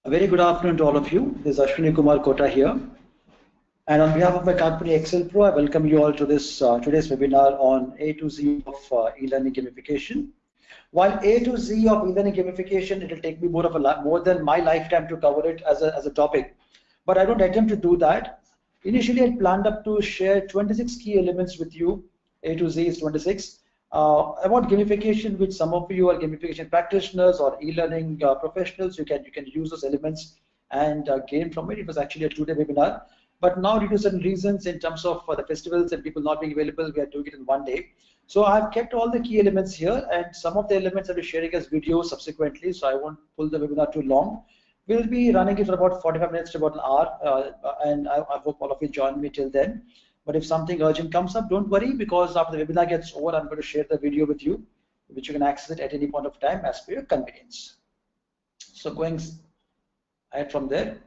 A very good afternoon to all of you. This is Ashwini Kumar Kota here. And on behalf of my company XLPro, I welcome you all to this today's webinar on A to Z of e-learning gamification. While A to Z of e-learning gamification, it will take me more than my lifetime to cover it as a topic. But I don't attempt to do that. Initially, I planned up to share 26 key elements with you. A to Z is 26. About gamification, which some of you are gamification practitioners or e-learning professionals, you can use those elements and gain from it. It was actually a 2-day webinar, but now due to certain reasons in terms of the festivals and people not being available, we are doing it in 1 day. So I've kept all the key elements here, and some of the elements I'll be sharing as videos subsequently, so I won't pull the webinar too long. We'll be running it for about 45 minutes to about an hour, and I hope all of you join me till then. But if something urgent comes up, don't worry, because after the webinar gets over, I'm going to share the video with you, which you can access it at any point of time as per your convenience. So going ahead from there.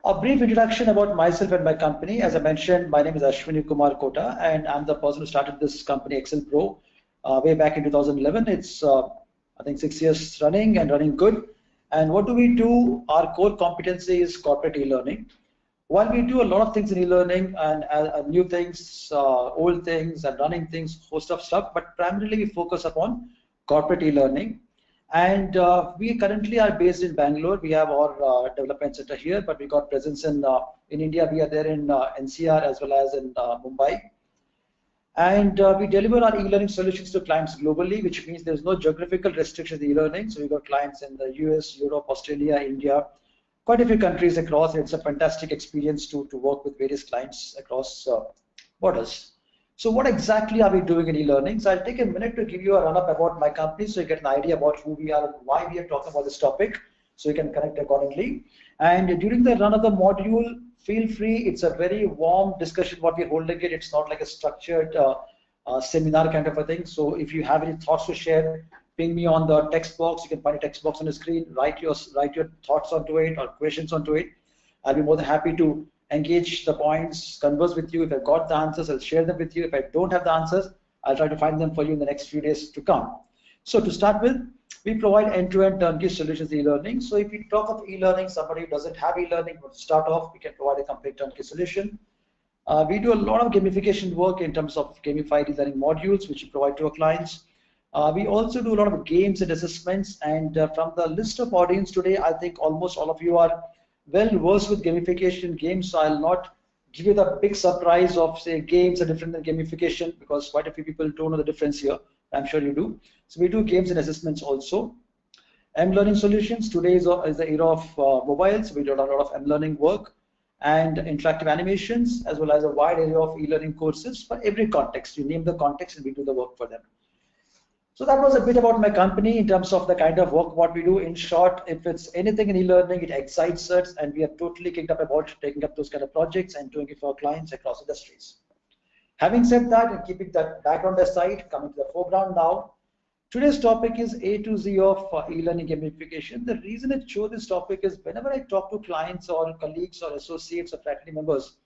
A brief introduction about myself and my company. As I mentioned, my name is Ashwini Kumar Kota, and I'm the person who started this company, XLPro, way back in 2011. It's, I think, 6 years running and running good. And what do we do? Our core competency is corporate e-learning. While we do a lot of things in e-learning and new things, old things, and running things, host of stuff, but primarily we focus upon corporate e-learning. And we currently are based in Bangalore. We have our development center here, but we got presence in India. We are there in NCR as well as in Mumbai. And we deliver our e-learning solutions to clients globally, which means there's no geographical restrictions in e-learning. So we've got clients in the US, Europe, Australia, India, quite a few countries across. It's a fantastic experience to work with various clients across borders. So what exactly are we doing in e-learning? So I'll take a minute to give you a run-up about my company so you get an idea about who we are and why we are talking about this topic, so you can connect accordingly. And during the run of the module, feel free. It's a very warm discussion what we're holding it. It's not like a structured seminar kind of a thing. So if you have any thoughts to share, ping me on the text box. You can find a text box on the screen. Write your thoughts onto it or questions onto it. I'll be more than happy to engage the points, converse with you. If I've got the answers, I'll share them with you. If I don't have the answers, I'll try to find them for you in the next few days to come. So to start with, we provide end-to-end turnkey solutions in e-learning. So if we talk of e-learning, somebody who doesn't have e-learning, but to start off, we can provide a complete turnkey solution. We do a lot of gamification work in terms of gamified e-learning modules, which we provide to our clients. We also do a lot of games and assessments, and from the list of audience today, I think almost all of you are well versed with gamification games, so I'll not give you the big surprise of, say, games are different than gamification, because quite a few people don't know the difference here. I'm sure you do. So we do games and assessments also. M-learning solutions, today is the era of mobiles. We do a lot of M-learning work and interactive animations, as well as a wide area of e-learning courses for every context. You name the context and we do the work for them. So that was a bit about my company in terms of the kind of work what we do. In short, if it's anything in e-learning, it excites us, and we are totally kicked up about taking up those kind of projects and doing it for our clients across industries. Having said that, and keeping that background aside, coming to the foreground now, today's topic is A to Z of e-learning gamification. The reason I chose this topic is whenever I talk to clients or colleagues or associates or faculty members,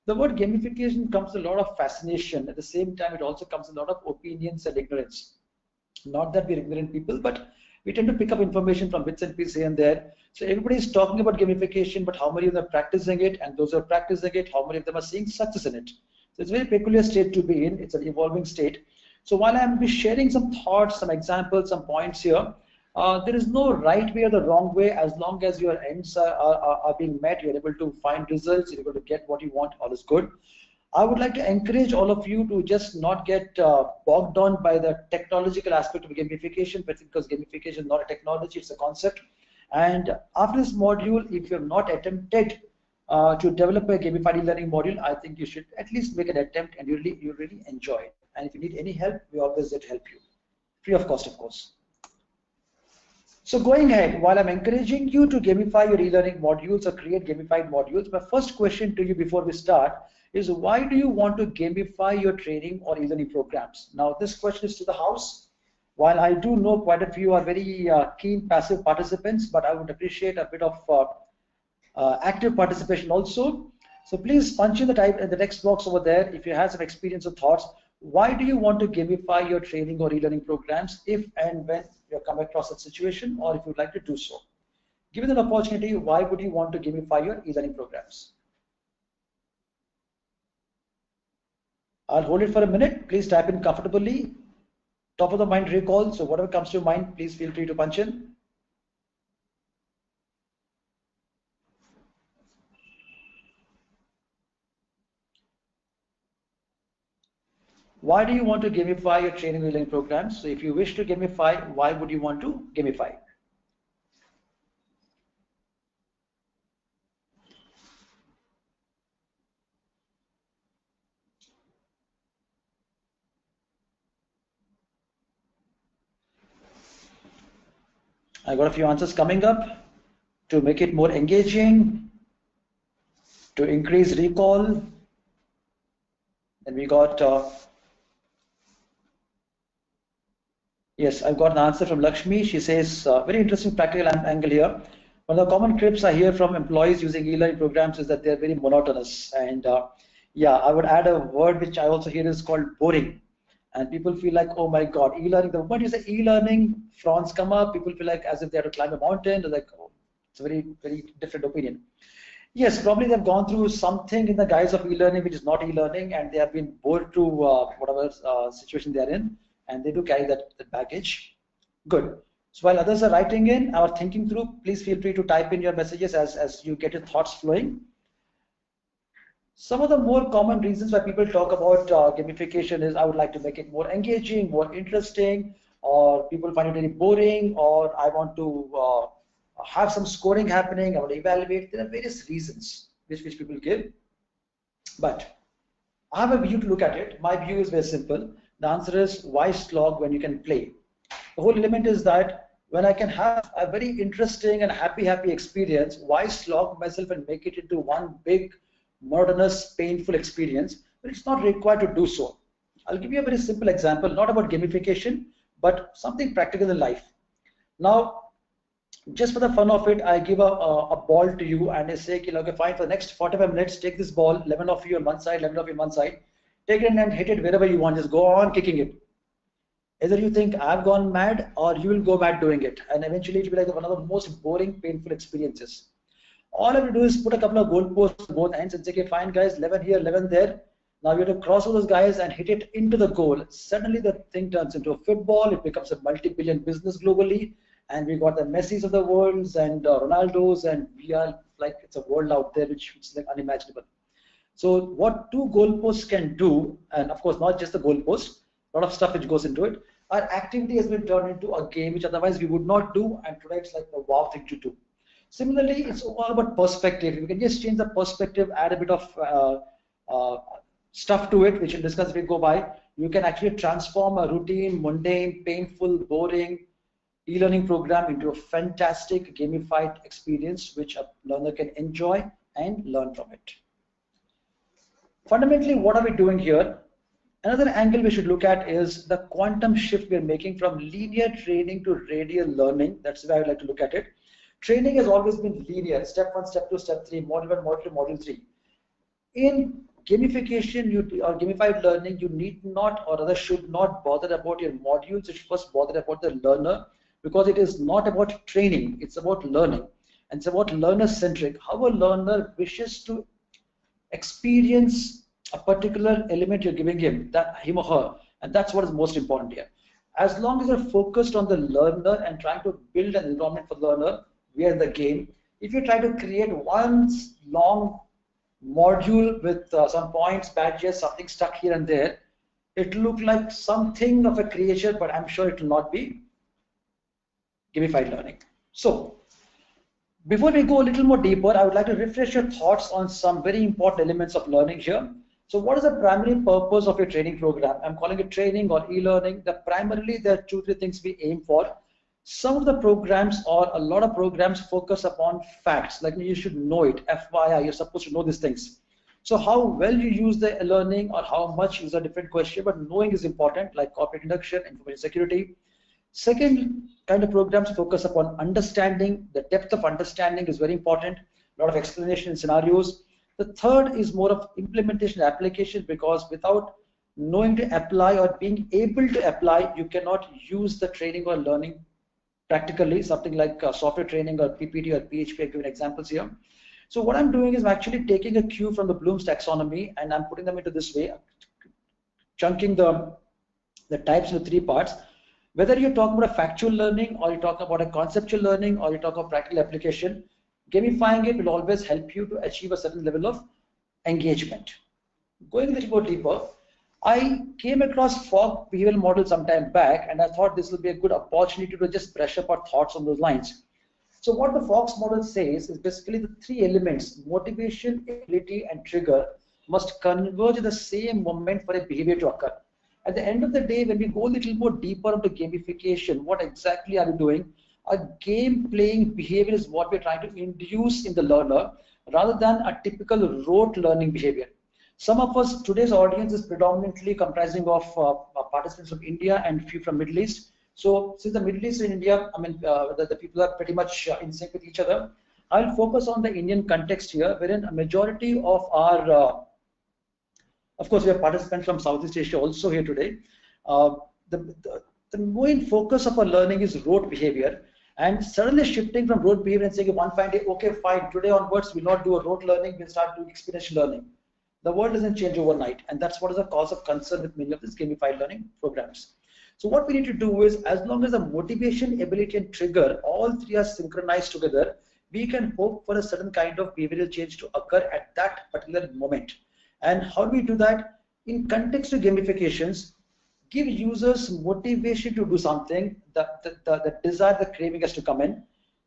the word gamification comes with a lot of fascination. At the same time, it also comes with a lot of opinions and ignorance. Not that we're ignorant people, but we tend to pick up information from bits and pieces here and there. So everybody's talking about gamification, but how many of them are practicing it? And those who are practicing it, how many of them are seeing success in it? So it's a very peculiar state to be in. It's an evolving state. So while I'm be sharing some thoughts, some examples, some points here, there is no right way or the wrong way. As long as your ends are being met, you're able to find results, you're able to get what you want, all is good. I would like to encourage all of you to just not get bogged down by the technological aspect of gamification, because gamification is not a technology, it's a concept. And after this module, if you have not attempted to develop a gamified e-learning module, I think you should at least make an attempt, and you really enjoy it. And if you need any help, we always there to help you, free of cost, of course. So going ahead, while I'm encouraging you to gamify your e-learning modules or create gamified modules, my first question to you before we start is, why do you want to gamify your training or e-learning programs? Now, this question is to the house. While I do know quite a few are very keen passive participants, but I would appreciate a bit of active participation also. So please punch in the text box over there if you have some experience or thoughts. Why do you want to gamify your training or e-learning programs if and when you come across that situation, or if you'd like to do so? Given an opportunity, why would you want to gamify your e-learning programs? I'll hold it for a minute. Please type in comfortably. Top of the mind recall. So whatever comes to your mind, please feel free to punch in. Why do you want to gamify your training e-learning programs? So if you wish to gamify, why would you want to gamify? I got a few answers coming up. To make it more engaging, to increase recall. And we got, yes, I've got an answer from Lakshmi. She says, very interesting practical angle here. One of the common critiques I hear from employees using e-learning programs is that they're very monotonous. And yeah, I would add a word which I also hear is called boring. And people feel like, oh my God, e-learning, the moment you say e-learning, fronts come up, people feel like as if they have to climb a mountain. They're like, oh, it's a very, very different opinion. Yes, probably they've gone through something in the guise of e-learning which is not e-learning, and they have been bored to whatever situation they are in, and they do carry that baggage. Good. So while others are writing in or thinking through, please feel free to type in your messages as you get your thoughts flowing. Some of the more common reasons why people talk about gamification is I would like to make it more engaging, more interesting, or people find it very boring, or I want to have some scoring happening, I want to evaluate. There are various reasons which people give. But I have a view to look at it. My view is very simple. The answer is why slog when you can play? The whole element is that when I can have a very interesting and happy experience, why slog myself and make it into one big, monotonous, painful experience? But it's not required to do so. I'll give you a very simple example, not about gamification, but something practical in life. Now, just for the fun of it, I give a ball to you and I say, okay, fine, for the next 45 minutes, take this ball, 11 of you on one side, 11 of you on one side, take it and hit it wherever you want, just go on kicking it. Either you think I've gone mad or you will go mad doing it. And eventually it will be like one of the most boring, painful experiences. All I have to do is put a couple of goalposts on both ends and say, okay, fine guys, 11 here, 11 there. Now you have to cross all those guys and hit it into the goal. Suddenly the thing turns into a football. It becomes a multi-billion business globally. And we got the Messis of the worlds and Ronaldos, and we are like, it's a world out there which is like unimaginable. So what two goalposts can do, and of course not just the goalpost, a lot of stuff which goes into it, our activity has been turned into a game which otherwise we would not do, and today it's like a wow thing to do. Similarly, it's all about perspective. You can just change the perspective, add a bit of stuff to it, which we'll discuss as we go by. You can actually transform a routine, mundane, painful, boring e-learning program into a fantastic gamified experience which a learner can enjoy and learn from it. Fundamentally, what are we doing here? Another angle we should look at is the quantum shift we're making from linear training to radial learning. That's the way I would like to look at it. Training has always been linear, step 1, step 2, step 3, module 1, module 2, module 3. In gamification or gamified learning, you need not or rather should not bother about your modules. You should first bother about the learner, because it is not about training, it's about learning. And it's about learner-centric, how a learner wishes to experience a particular element you're giving him, him or her, and that's what is most important here. As long as you're focused on the learner and trying to build an environment for the learner, we are in the game. If you try to create one long module with some points, badges, something stuck here and there, it will look like something of a creature, but I'm sure it will not be gamified learning. So before we go a little more deeper, I would like to refresh your thoughts on some very important elements of learning here. So what is the primary purpose of your training program? I'm calling it training or e-learning. Primarily there are 2-3 things we aim for. Some of the programs or a lot of programs focus upon facts, like you should know it, FYI, you're supposed to know these things. So how well you use the learning or how much is a different question, but knowing is important, like corporate induction, information security. Second kind of programs focus upon understanding. The depth of understanding is very important. A lot of explanation in scenarios. The third is more of implementation application, because without knowing to apply or being able to apply, you cannot use the training or learning practically, something like software training or PPT or PHP. I've given examples here. So what I'm doing is I'm actually taking a cue from the Bloom's taxonomy and I'm putting them into this way, chunking the types into 3 parts. Whether you're talking about a factual learning or you're talking about a conceptual learning or you're talking about practical application, gamifying it will always help you to achieve a certain level of engagement. Going a little more deeper, I came across Fogg behavioral model some time back and I thought this will be a good opportunity to just brush up our thoughts on those lines. So what the Fogg's model says is basically the 3 elements, motivation, ability, and trigger, must converge at the same moment for a behavior to occur. At the end of the day, when we go a little more deeper into gamification, what exactly are we doing? A game playing behavior is what we're trying to induce in the learner rather than a typical rote learning behavior. Some of us, today's audience is predominantly comprising of participants from India and few from Middle East. So since the Middle East and India, I mean, the people are pretty much in sync with each other, I'll focus on the Indian context here, wherein a majority of our, of course, we have participants from Southeast Asia also here today. The main focus of our learning is rote behavior, and suddenly shifting from rote behavior and saying one fine day, okay, fine, today onwards we'll not do a rote learning, we'll start doing experiential learning. The world doesn't change overnight, and that's what is a cause of concern with many of these gamified learning programs. So what we need to do is, as long as the motivation, ability, and trigger, all 3 are synchronized together, we can hope for a certain kind of behavioral change to occur at that particular moment. And how do we do that? In context of gamifications, give users motivation to do something, the desire, the craving has to come in,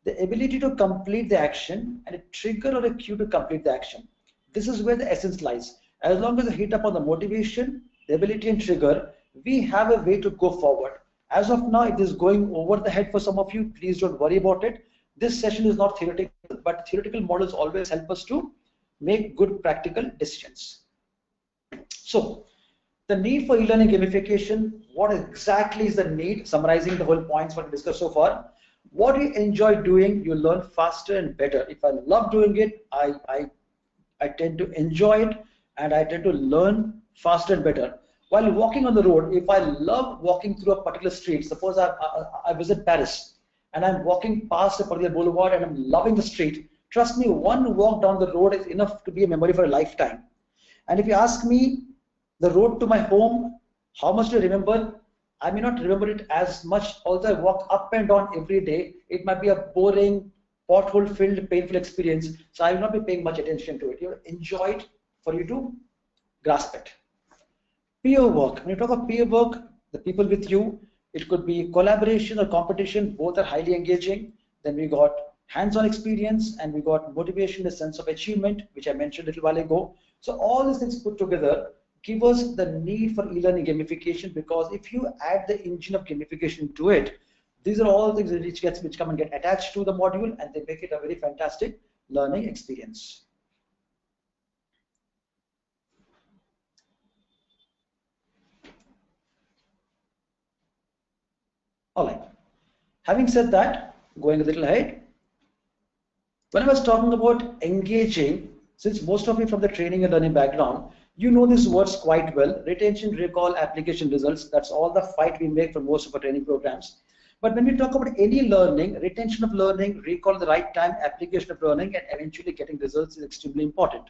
the ability to complete the action, and a trigger or a cue to complete the action. This is where the essence lies. As long as I hit up on the motivation, the ability, and trigger, we have a way to go forward. As of now, it is going over the head for some of you. Please don't worry about it. This session is not theoretical, but theoretical models always help us to make good practical decisions. So, the need for e-learning gamification, what exactly is the need? Summarizing the whole points what we discussed so far. What you enjoy doing, you learn faster and better. If I love doing it, I tend to enjoy it and I tend to learn faster and better. While walking on the road, if I love walking through a particular street, suppose I visit Paris and I'm walking past a particular boulevard and I'm loving the street, trust me, one walk down the road is enough to be a memory for a lifetime. And if you ask me the road to my home, how much do I remember? I may not remember it as much, although I walk up and down every day. It might be a boring, pothole-filled, painful experience, so I will not be paying much attention to it. You enjoy it for you to grasp it. Peer work. When you talk about peer work, the people with you, it could be collaboration or competition, both are highly engaging. Then we got hands-on experience and we got motivation, a sense of achievement, which I mentioned a little while ago. So all these things put together give us the need for e-learning gamification, because if you add the engine of gamification to it, these are all things which come and get attached to the module, and they make it a very fantastic learning experience. All right. Having said that, going a little ahead, when I was talking about engaging, since most of you from the training and learning background, you know these words quite well: retention, recall, application, results. That's all the fight we make for most of our training programs. But when we talk about any learning, retention of learning, recall at the right time, application of learning, and eventually getting results is extremely important.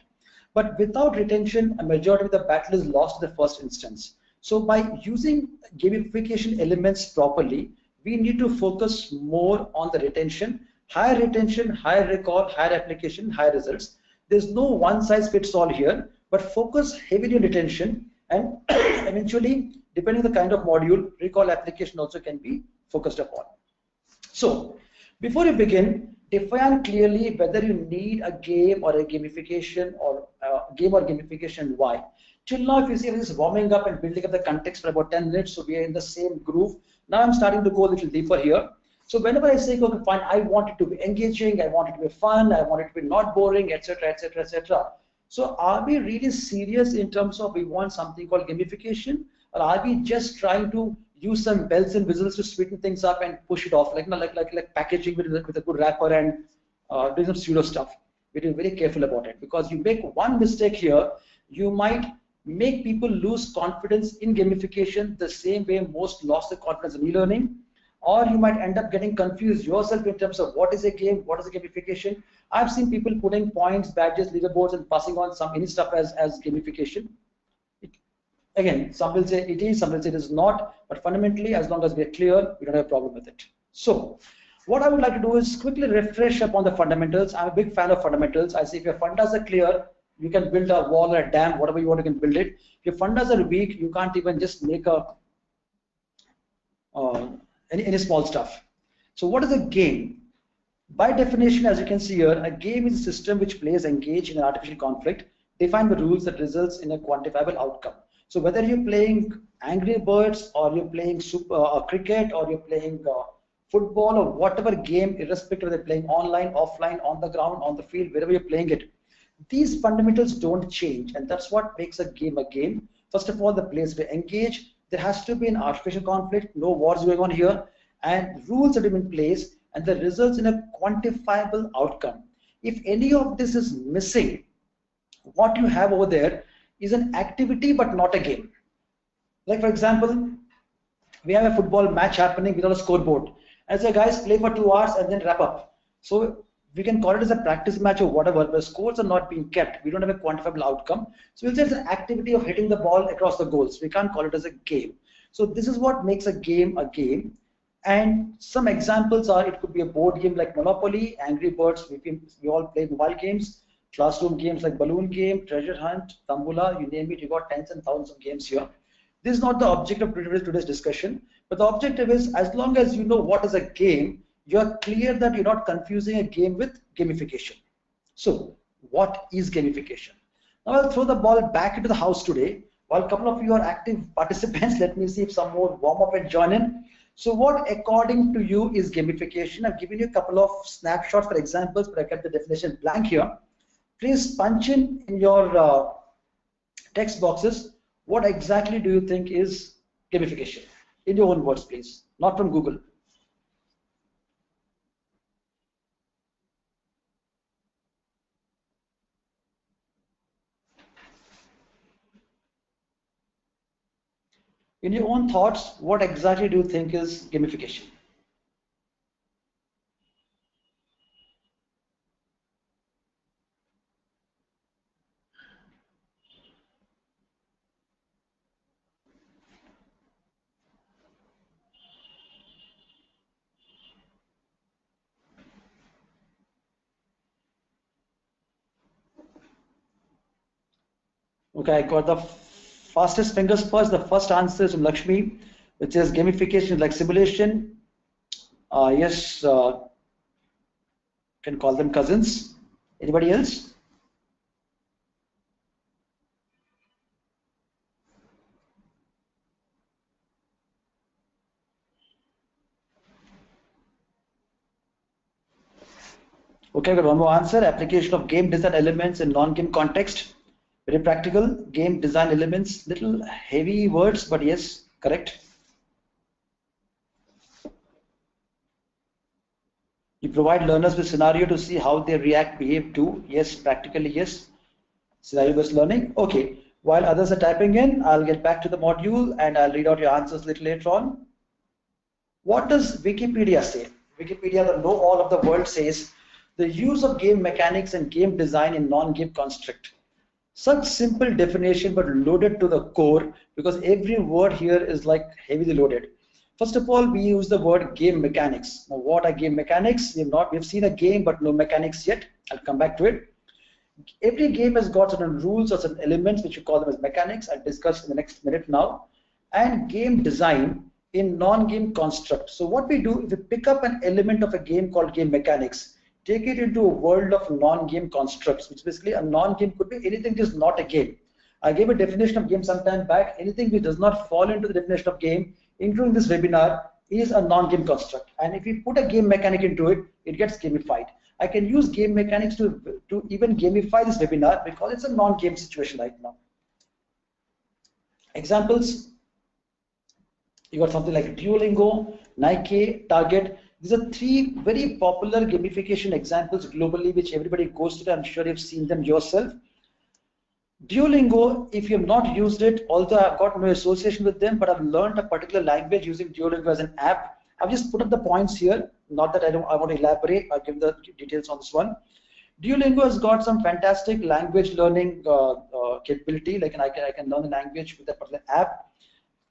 But without retention, a majority of the battle is lost in the first instance. So by using gamification elements properly, we need to focus more on the retention, higher recall, higher application, higher results. There's no one size fits all here, but focus heavily on retention, and eventually, depending on the kind of module, recall, application also can be focused upon. So before you begin, define clearly whether you need a game or a gamification, or game or gamification, why. Till now, if you see, this is warming up and building up the context for about 10 minutes, so we are in the same groove. Now I'm starting to go a little deeper here. So whenever I say, okay, fine, I want it to be engaging, I want it to be fun, I want it to be not boring, etc., etc., etc. So are we really serious in terms of we want something called gamification, or are we just trying to use some bells and whistles to sweeten things up and push it off, like packaging with a good wrapper and doing some pseudo stuff? We're being very careful about it, because you make one mistake here, you might make people lose confidence in gamification the same way most lost their confidence in e-learning. or you might end up getting confused yourself in terms of what is a game, what is a gamification. I've seen people putting points, badges, leaderboards, and passing on any stuff as gamification. Again, some will say it is, some will say it is not, but fundamentally, as long as we are clear, we don't have a problem with it. So, what I would like to do is quickly refresh upon the fundamentals. I'm a big fan of fundamentals. I say if your fundas are clear, you can build a wall or a dam, whatever you want, you can build it. If your fundas are weak, you can't even just make any small stuff. So, what is a game? By definition, as you can see here, a game is a system which players engage in an artificial conflict, define the rules that results in a quantifiable outcome. So whether you're playing Angry Birds or you're playing cricket or you're playing football or whatever game, irrespective of they're playing online, offline, on the ground, on the field, wherever you're playing it, these fundamentals don't change, and that's what makes a game a game. First of all, the players will engage. There has to be an artificial conflict, no wars going on here, and rules that have been placed, and the results in a quantifiable outcome. If any of this is missing, what you have over there is an activity but not a game. Like for example, we have a football match happening without a scoreboard. And say, guys, play for 2 hours and then wrap up. So we can call it as a practice match or whatever, but scores are not being kept. We don't have a quantifiable outcome. So we'll say it's an activity of hitting the ball across the goals. We can't call it as a game. So this is what makes a game a game. And some examples are, it could be a board game like Monopoly, Angry Birds, we all play mobile games, classroom games like balloon game, treasure hunt, Tambula, you name it, you got tens and thousands of games here. This is not the objective of today's discussion, but the objective is, as long as you know what is a game, you're clear that you're not confusing a game with gamification. So what is gamification? Now I'll throw the ball back into the house today. While a couple of you are active participants, let me see if some more warm up and join in. So what, according to you, is gamification? I've given you a couple of snapshots for examples, but I kept the definition blank here. Please punch in your text boxes, what exactly do you think is gamification? In your own words, please, not from Google. In your own thoughts, what exactly do you think is gamification? Okay, I got the fastest fingers first. The first answer is from Lakshmi, which is gamification like simulation. Yes, can call them cousins. Anybody else? Okay, I got one more answer. Application of game design elements in non-game context. Very practical. Game design elements, little heavy words, but yes, correct. You provide learners with scenario to see how they react, behave, do. Yes, practically yes. Scenario-based learning. Okay. While others are typing in, I'll get back to the module and I'll read out your answers a little later on. What does Wikipedia say? Wikipedia, the know all of the world, says the use of game mechanics and game design in non-game construct. Such simple definition, but loaded to the core, because every word here is like heavily loaded. First of all, we use the word game mechanics. Now, what are game mechanics? We've seen a game, but no mechanics yet. I'll come back to it. Every game has got certain rules or certain elements, which you call them as mechanics. I'll discuss in the next minute now. And game design in non-game construct. So what we do is we pick up an element of a game called game mechanics, take it into a world of non-game constructs, which basically a non-game could be anything that is not a game. I gave a definition of game some time back. Anything which does not fall into the definition of game, including this webinar, is a non-game construct. And if you put a game mechanic into it, it gets gamified. I can use game mechanics to even gamify this webinar because it's a non-game situation right now. Examples, you got something like Duolingo, Nike, Target. These are three very popular gamification examples globally, which everybody goes to. I'm sure you've seen them yourself. Duolingo, if you have not used it, although I've got no association with them, but I've learned a particular language using Duolingo as an app. I've just put up the points here. Not that I want to elaborate. I'll give the details on this one. Duolingo has got some fantastic language learning capability. Like I can learn a language with that particular app.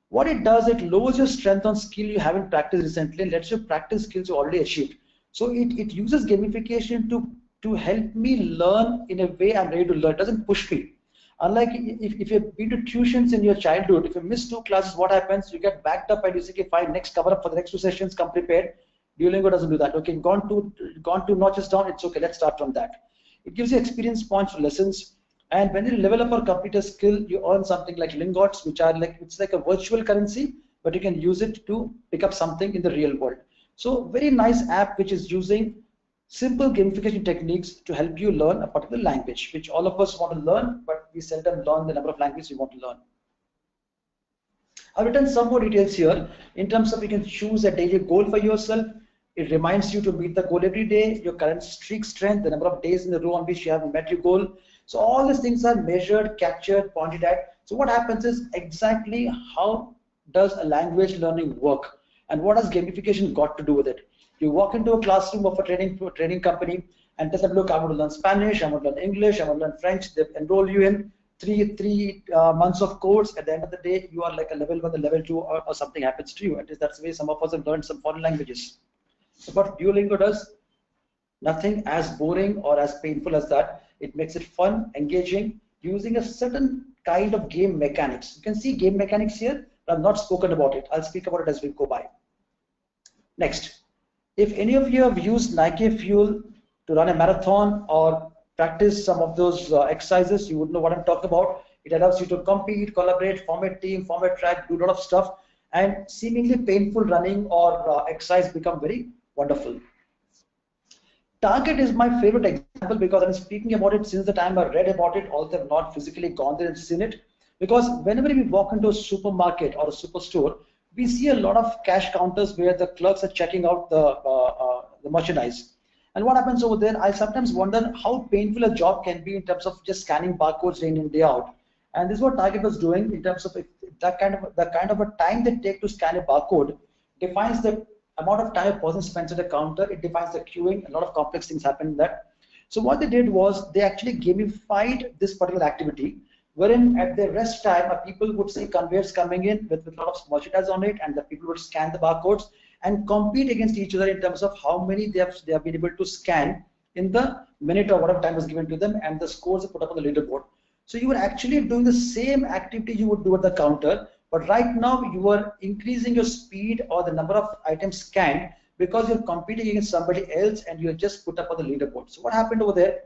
What it does, it lowers your strength on skill you haven't practiced recently and lets you practice skills you already achieved. So it uses gamification to help me learn in a way I'm ready to learn. It doesn't push me. Unlike if you've been to tuitions in your childhood, if you miss 2 classes, what happens? You get backed up and you say, okay, fine, next cover up for the next 2 sessions, come prepared. Duolingo doesn't do that. Okay, gone 2 notches down, it's okay, let's start from that. It gives you experience points for lessons. And when you level up or complete a skill, you earn something like lingots, which are like, it's like a virtual currency, but you can use it to pick up something in the real world. So very nice app which is using simple gamification techniques to help you learn a particular language, which all of us want to learn, but we seldom learn the number of languages we want to learn. I've written some more details here in terms of you can choose a daily goal for yourself. It reminds you to meet the goal every day, your current streak strength, the number of days in a row on which you haven't met your goal. So all these things are measured, captured, pointed at. So what happens is exactly how does a language learning work and what has gamification got to do with it? You walk into a classroom of a training company and tell them, look, I want to learn Spanish, I want to learn English, I want to learn French. They enroll you in three months of course. At the end of the day, you are like a level 1, a level 2, or something happens to you. At least that's the way some of us have learned some foreign languages. So what Duolingo does, nothing as boring or as painful as that. It makes it fun, engaging, using a certain kind of game mechanics. You can see game mechanics here, but I've not spoken about it. I'll speak about it as we go by. Next, if any of you have used Nike Fuel to run a marathon or practice some of those exercises, you would know what I'm talking about. It allows you to compete, collaborate, form a team, form a track, do a lot of stuff, and seemingly painful running or exercise become very wonderful. Target is my favorite example because I'm speaking about it since the time I read about it, although I've not physically gone there and seen it. Because whenever we walk into a supermarket or a superstore, we see a lot of cash counters where the clerks are checking out the merchandise. And what happens over there, I sometimes wonder how painful a job can be in terms of just scanning barcodes day in and day out. And this is what Target was doing in terms of the kind of a time they take to scan a barcode defines the amount of time a person spends at a counter. It defines the queuing. A lot of complex things happen in that. So what they did was they actually gamified this particular activity, wherein at their rest time, people would see conveyors coming in with a lot of merchandise on it, and the people would scan the barcodes and compete against each other in terms of how many they have been able to scan in the minute or whatever time was given to them, and the scores are put up on the leaderboard. So you were actually doing the same activity you would do at the counter, but right now you are increasing your speed or the number of items scanned because you're competing against somebody else and you're just put up on the leaderboard. So what happened over there?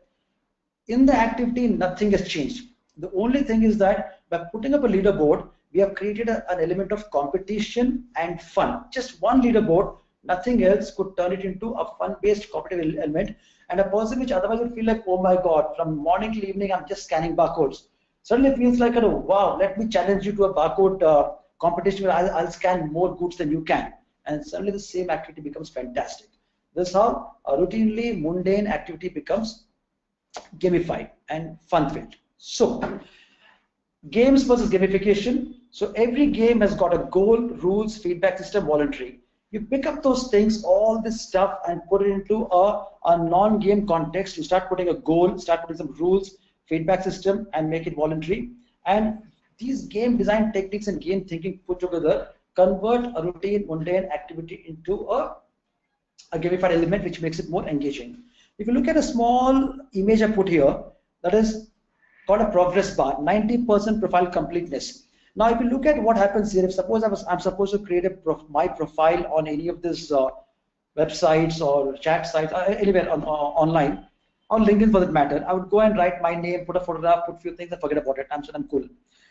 In the activity, nothing has changed. The only thing is that by putting up a leaderboard, we have created an element of competition and fun. Just one leaderboard, nothing else could turn it into a fun-based competitive element. And a person which otherwise would feel like, oh my God, from morning to evening, I'm just scanning barcodes. Suddenly feels like, oh, wow, let me challenge you to a barcode competition where I'll scan more goods than you can. And suddenly the same activity becomes fantastic. This is how a routinely mundane activity becomes gamified and fun-filled. So, games versus gamification. So every game has got a goal, rules, feedback system, voluntary. You pick up those things, all this stuff, and put it into a non-game context. You start putting a goal, start putting some rules, feedback system, and make it voluntary. And these game design techniques and game thinking put together convert a routine, mundane activity into a gamified element, which makes it more engaging. If you look at a small image I put here, that is called a progress bar, 90% profile completeness. Now, if you look at what happens here, if suppose I'm supposed to create my profile on any of these websites or chat sites, anywhere online, on LinkedIn for that matter, I would go and write my name, put a photograph, put a few things, and forget about it. I'm sure I'm cool.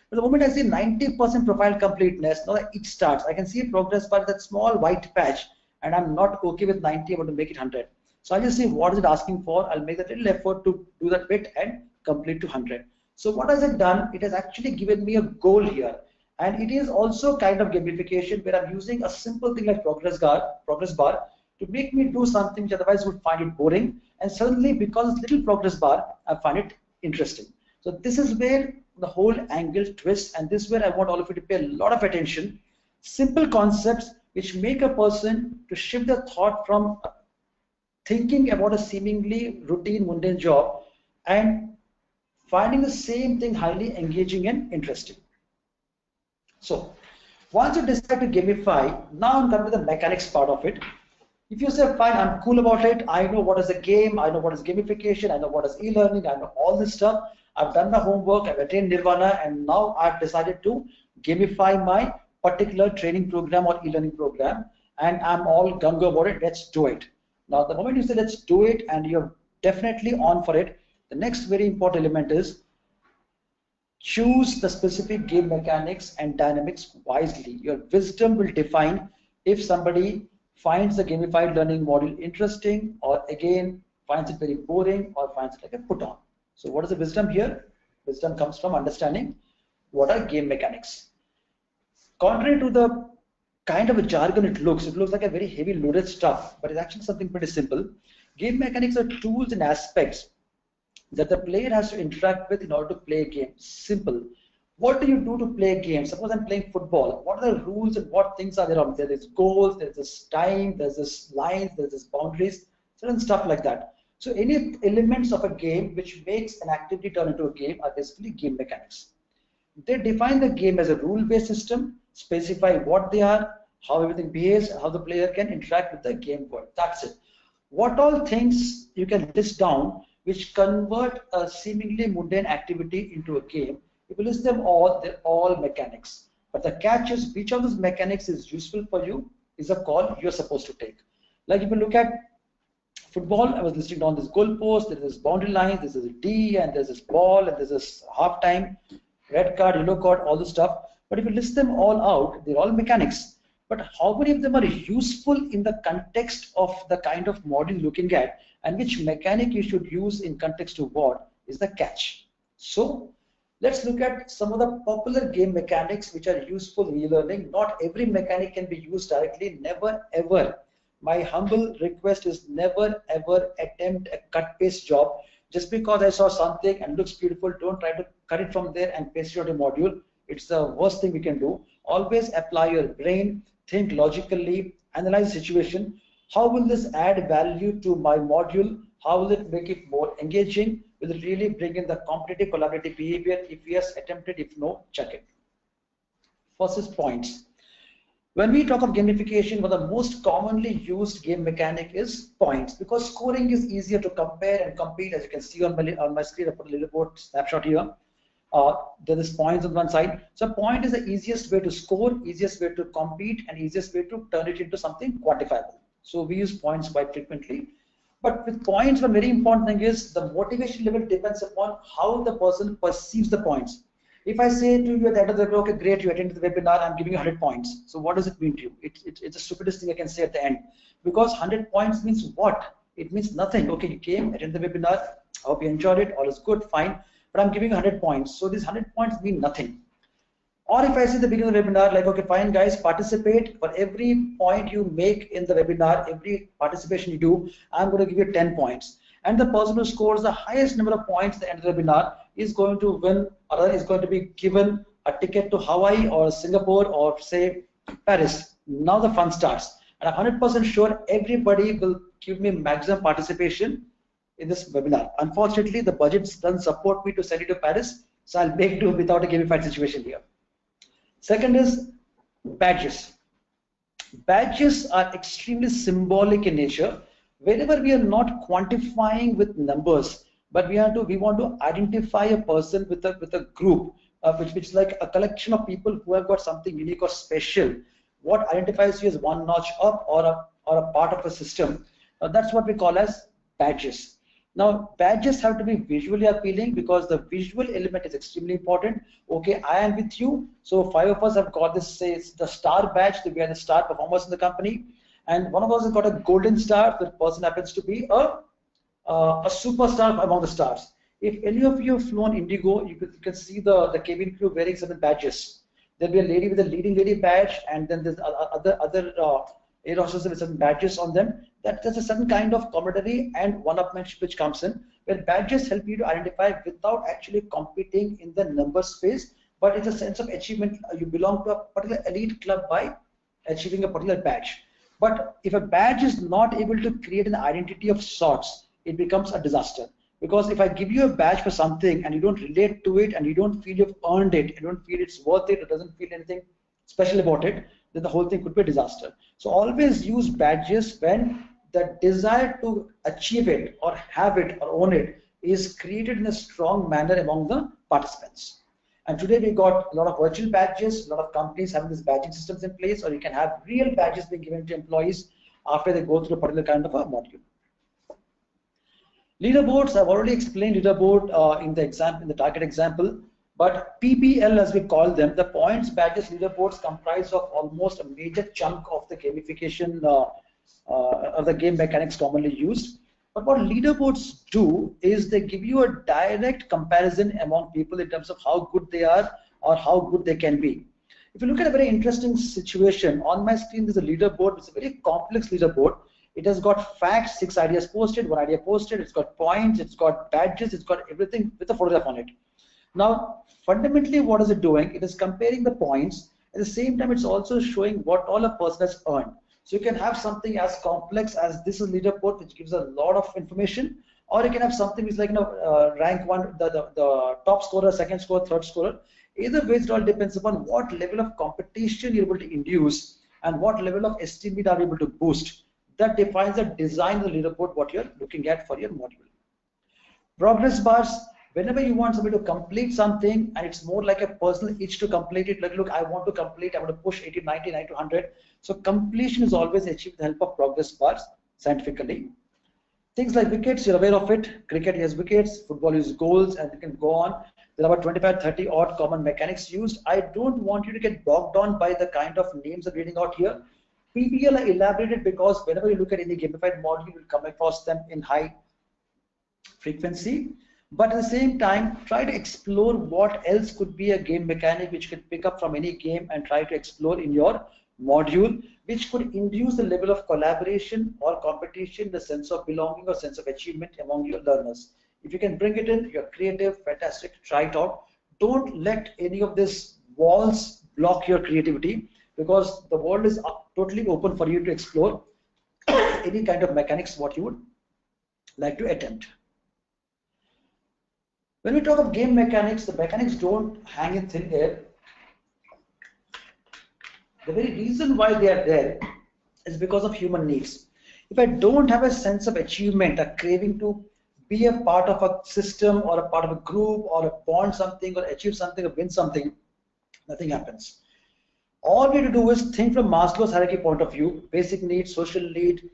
But the moment I see 90% profile completeness, now that it starts, I can see a progress bar, that small white patch, and I'm not okay with 90, I want to make it 100. So I just see what is it asking for. I'll make that little effort to do that bit and complete to 100. So what has it done? It has actually given me a goal here. And it is also kind of gamification where I'm using a simple thing like progress bar to make me do something which otherwise would find it boring. And suddenly, because it's little progress bar, I find it interesting. So this is where the whole angle twists, and this is where I want all of you to pay a lot of attention. Simple concepts, which make a person to shift the thought from thinking about a seemingly routine, mundane job and finding the same thing highly engaging and interesting. So once you decide to gamify, now I'm coming to the mechanics part of it. If you say, fine, I'm cool about it, I know what is a game, I know what is gamification, I know what is e-learning, I know all this stuff, I've done my homework, I've attained nirvana, and now I've decided to gamify my particular training program or e-learning program, and I'm all gung-ho about it, let's do it. Now, the moment you say let's do it and you're definitely on for it, the next very important element is choose the specific game mechanics and dynamics wisely. Your wisdom will define if somebody finds the gamified learning module interesting, or again finds it very boring, or finds it like a put on. So what is the wisdom here? Wisdom comes from understanding what are game mechanics. Contrary to the kind of a jargon it looks like a very heavy loaded stuff, but it's actually something pretty simple. Game mechanics are tools and aspects that the player has to interact with in order to play a game. Simple. What do you do to play a game? Suppose I'm playing football. What are the rules and what things are there on? There is goals, there's this time, there's this lines, there's this boundaries, certain stuff like that. So any elements of a game which makes an activity turn into a game are basically game mechanics. They define the game as a rule-based system, specify what they are, how everything behaves, how the player can interact with the game world. That's it. What all things you can list down which convert a seemingly mundane activity into a game. If you list them all, they're all mechanics. But the catch is which of those mechanics is useful for you is a call you're supposed to take. Like if you look at football, I was listing down this goalpost, there's this boundary line, there's this D, and there's this ball, and there's this halftime, red card, yellow card, all this stuff. But if you list them all out, they're all mechanics. But how many of them are useful in the context of the kind of model you're looking at, and which mechanic you should use in context to what is the catch. So let's look at some of the popular game mechanics which are useful in e-learning. Not every mechanic can be used directly, never ever. My humble request is never ever attempt a cut-paste job. Just because I saw something and looks beautiful, don't try to cut it from there and paste it on a module. It's the worst thing we can do. Always apply your brain, think logically, analyze the situation. How will this add value to my module? How will it make it more engaging? Will it really bring in the competitive collaborative behavior? If yes, attempt it. If no, check it. First is points. When we talk of gamification, one of the most commonly used game mechanic is points, because scoring is easier to compare and compete. As you can see on my screen, I put a little board snapshot here. There is points on one side. So point is the easiest way to score, easiest way to compete, and easiest way to turn it into something quantifiable. So we use points quite frequently. But with points, one very important thing is the motivation level depends upon how the person perceives the points. If I say to you at the end of the day, okay, great, you attended the webinar, I'm giving you 100 points. So what does it mean to you? It's the stupidest thing I can say at the end. Because 100 points means what? It means nothing. Okay, you came, attended the webinar, I hope you enjoyed it, all is good, fine. But I'm giving 100 points. So these 100 points mean nothing. Or if I say at the beginning of the webinar, like, okay, fine, guys, participate. For every point you make in the webinar, every participation you do, I'm going to give you 10 points. And the person who scores the highest number of points at the end of the webinar is going to win, or is going to be given a ticket to Hawaii or Singapore or say Paris. Now the fun starts. And I'm 100% sure everybody will give me maximum participation in this webinar. Unfortunately, the budget doesn't support me to send it to Paris, so I'll make do without a gamified situation here. Second is badges. Badges are extremely symbolic in nature. Whenever we are not quantifying with numbers, but we want to identify a person with a group, which is like a collection of people who have got something unique or special. What identifies you as one notch up or a part of a system? That's what we call as badges. Now, badges have to be visually appealing because the visual element is extremely important. Okay, I am with you. So 5 of us have got this, say, it's the star badge. We are the star performers in the company. And one of us has got a golden star. The person happens to be a superstar among the stars. If any of you have flown Indigo, you can see the cabin crew wearing certain badges. There'll be a lady with a leading lady badge, and then there's other air hostesses with certain badges on them. There's a certain kind of camaraderie and one-upmanship which comes in, where badges help you to identify without actually competing in the number space, but it's a sense of achievement. You belong to a particular elite club by achieving a particular badge. But if a badge is not able to create an identity of sorts, it becomes a disaster. Because if I give you a badge for something and you don't relate to it and you don't feel you've earned it, you don't feel it's worth it, it doesn't feel anything special about it, then the whole thing could be a disaster. So always use badges when the desire to achieve it or have it or own it is created in a strong manner among the participants. And today we got a lot of virtual badges, a lot of companies having these badging systems in place, or you can have real badges being given to employees after they go through a particular kind of a module. Leaderboards, I've already explained leaderboard in the example, in the target example, but PBL as we call them, the points badges leaderboards comprise of almost a major chunk of the gamification of the game mechanics commonly used. But what leaderboards do is they give you a direct comparison among people in terms of how good they are or how good they can be. If you look at a very interesting situation, on my screen there's a leaderboard. It's a very complex leaderboard. It has got facts, 6 ideas posted, 1 idea posted, it's got points, it's got badges, it's got everything with a photograph on it. Now, fundamentally, what is it doing? It is comparing the points. At the same time, it's also showing what all a person has earned. So you can have something as complex as this is leaderboard, which gives a lot of information, or you can have something which is like rank one, the top scorer, second scorer, third scorer. Either way, it all depends upon what level of competition you're able to induce and what level of estimate are you able to boost. That defines the design of the leaderboard, what you're looking at for your module. Progress bars. Whenever you want somebody to complete something and it's more like a personal itch to complete it, like, look, I want to complete, I want to push 80, 90, 90 to 100. So completion is always achieved with the help of progress bars scientifically. Things like wickets, you're aware of it. Cricket has wickets, football uses goals, and you can go on. There are about 25, 30 odd common mechanics used. I don't want you to get bogged down by the kind of names I'm reading out here. PBL are elaborated because whenever you look at any gamified module, you will come across them in high frequency. But at the same time, try to explore what else could be a game mechanic which could pick up from any game and try to explore in your module, which could induce the level of collaboration or competition, the sense of belonging or sense of achievement among your learners. If you can bring it in, you're creative, fantastic, try it out. Don't let any of these walls block your creativity, because the world is totally open for you to explore any kind of mechanics what you would like to attempt. When we talk of game mechanics, the mechanics don't hang in thin air. The very reason why they are there is because of human needs. If I don't have a sense of achievement, a craving to be a part of a system or a part of a group or a bond something or achieve something or win something, nothing happens. All we have to do is think from Maslow's hierarchy point of view: basic need, social need,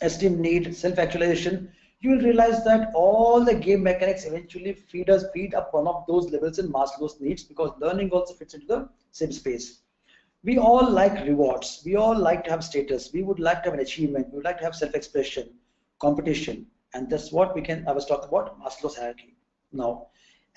esteem need, self-actualization. You will realize that all the game mechanics eventually feed up one of those levels in Maslow's needs, because learning also fits into the same space. We all like rewards. We all like to have status. We would like to have an achievement. We would like to have self-expression, competition, and that's what I was talking about, Maslow's hierarchy. Now,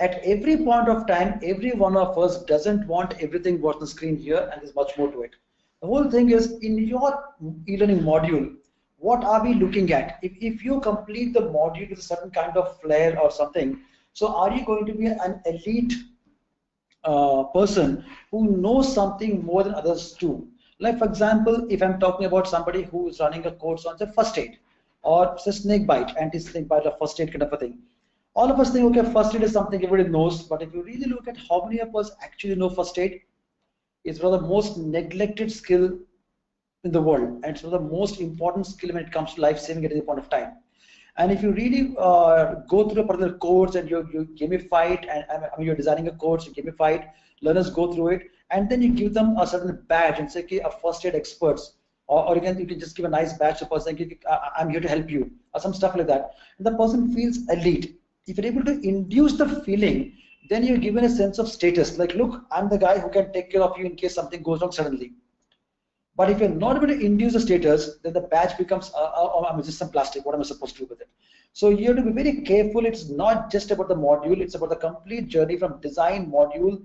at every point of time, every one of us doesn't want everything what's on the screen here, and there's much more to it. The whole thing is, in your e-learning module, what are we looking at? If you complete the module with a certain kind of flair or something, so are you going to be an elite person who knows something more than others do? Like, for example, if I'm talking about somebody who is running a course on the first aid, or say snake bite, anti-snake bite, or first aid kind of a thing. All of us think, okay, first aid is something everybody knows, but if you really look at how many of us actually know first aid, it's one of the most neglected skill in the world, and it's one of the most important skill when it comes to life saving at any point of time. And if you really go through a particular course and you gamify it, and I mean, you're designing a course, you gamify it, learners go through it, and then you give them a certain badge and say, okay, a first aid experts, or you can just give a nice badge to the person, I'm here to help you, or some stuff like that, and the person feels elite. If you're able to induce the feeling, then you're given a sense of status, like, look, I'm the guy who can take care of you in case something goes wrong suddenly. But if you're not able to induce a status, then the badge becomes, I'm just some plastic, what am I supposed to do with it? So you have to be very careful. It's not just about the module, it's about the complete journey from design, module,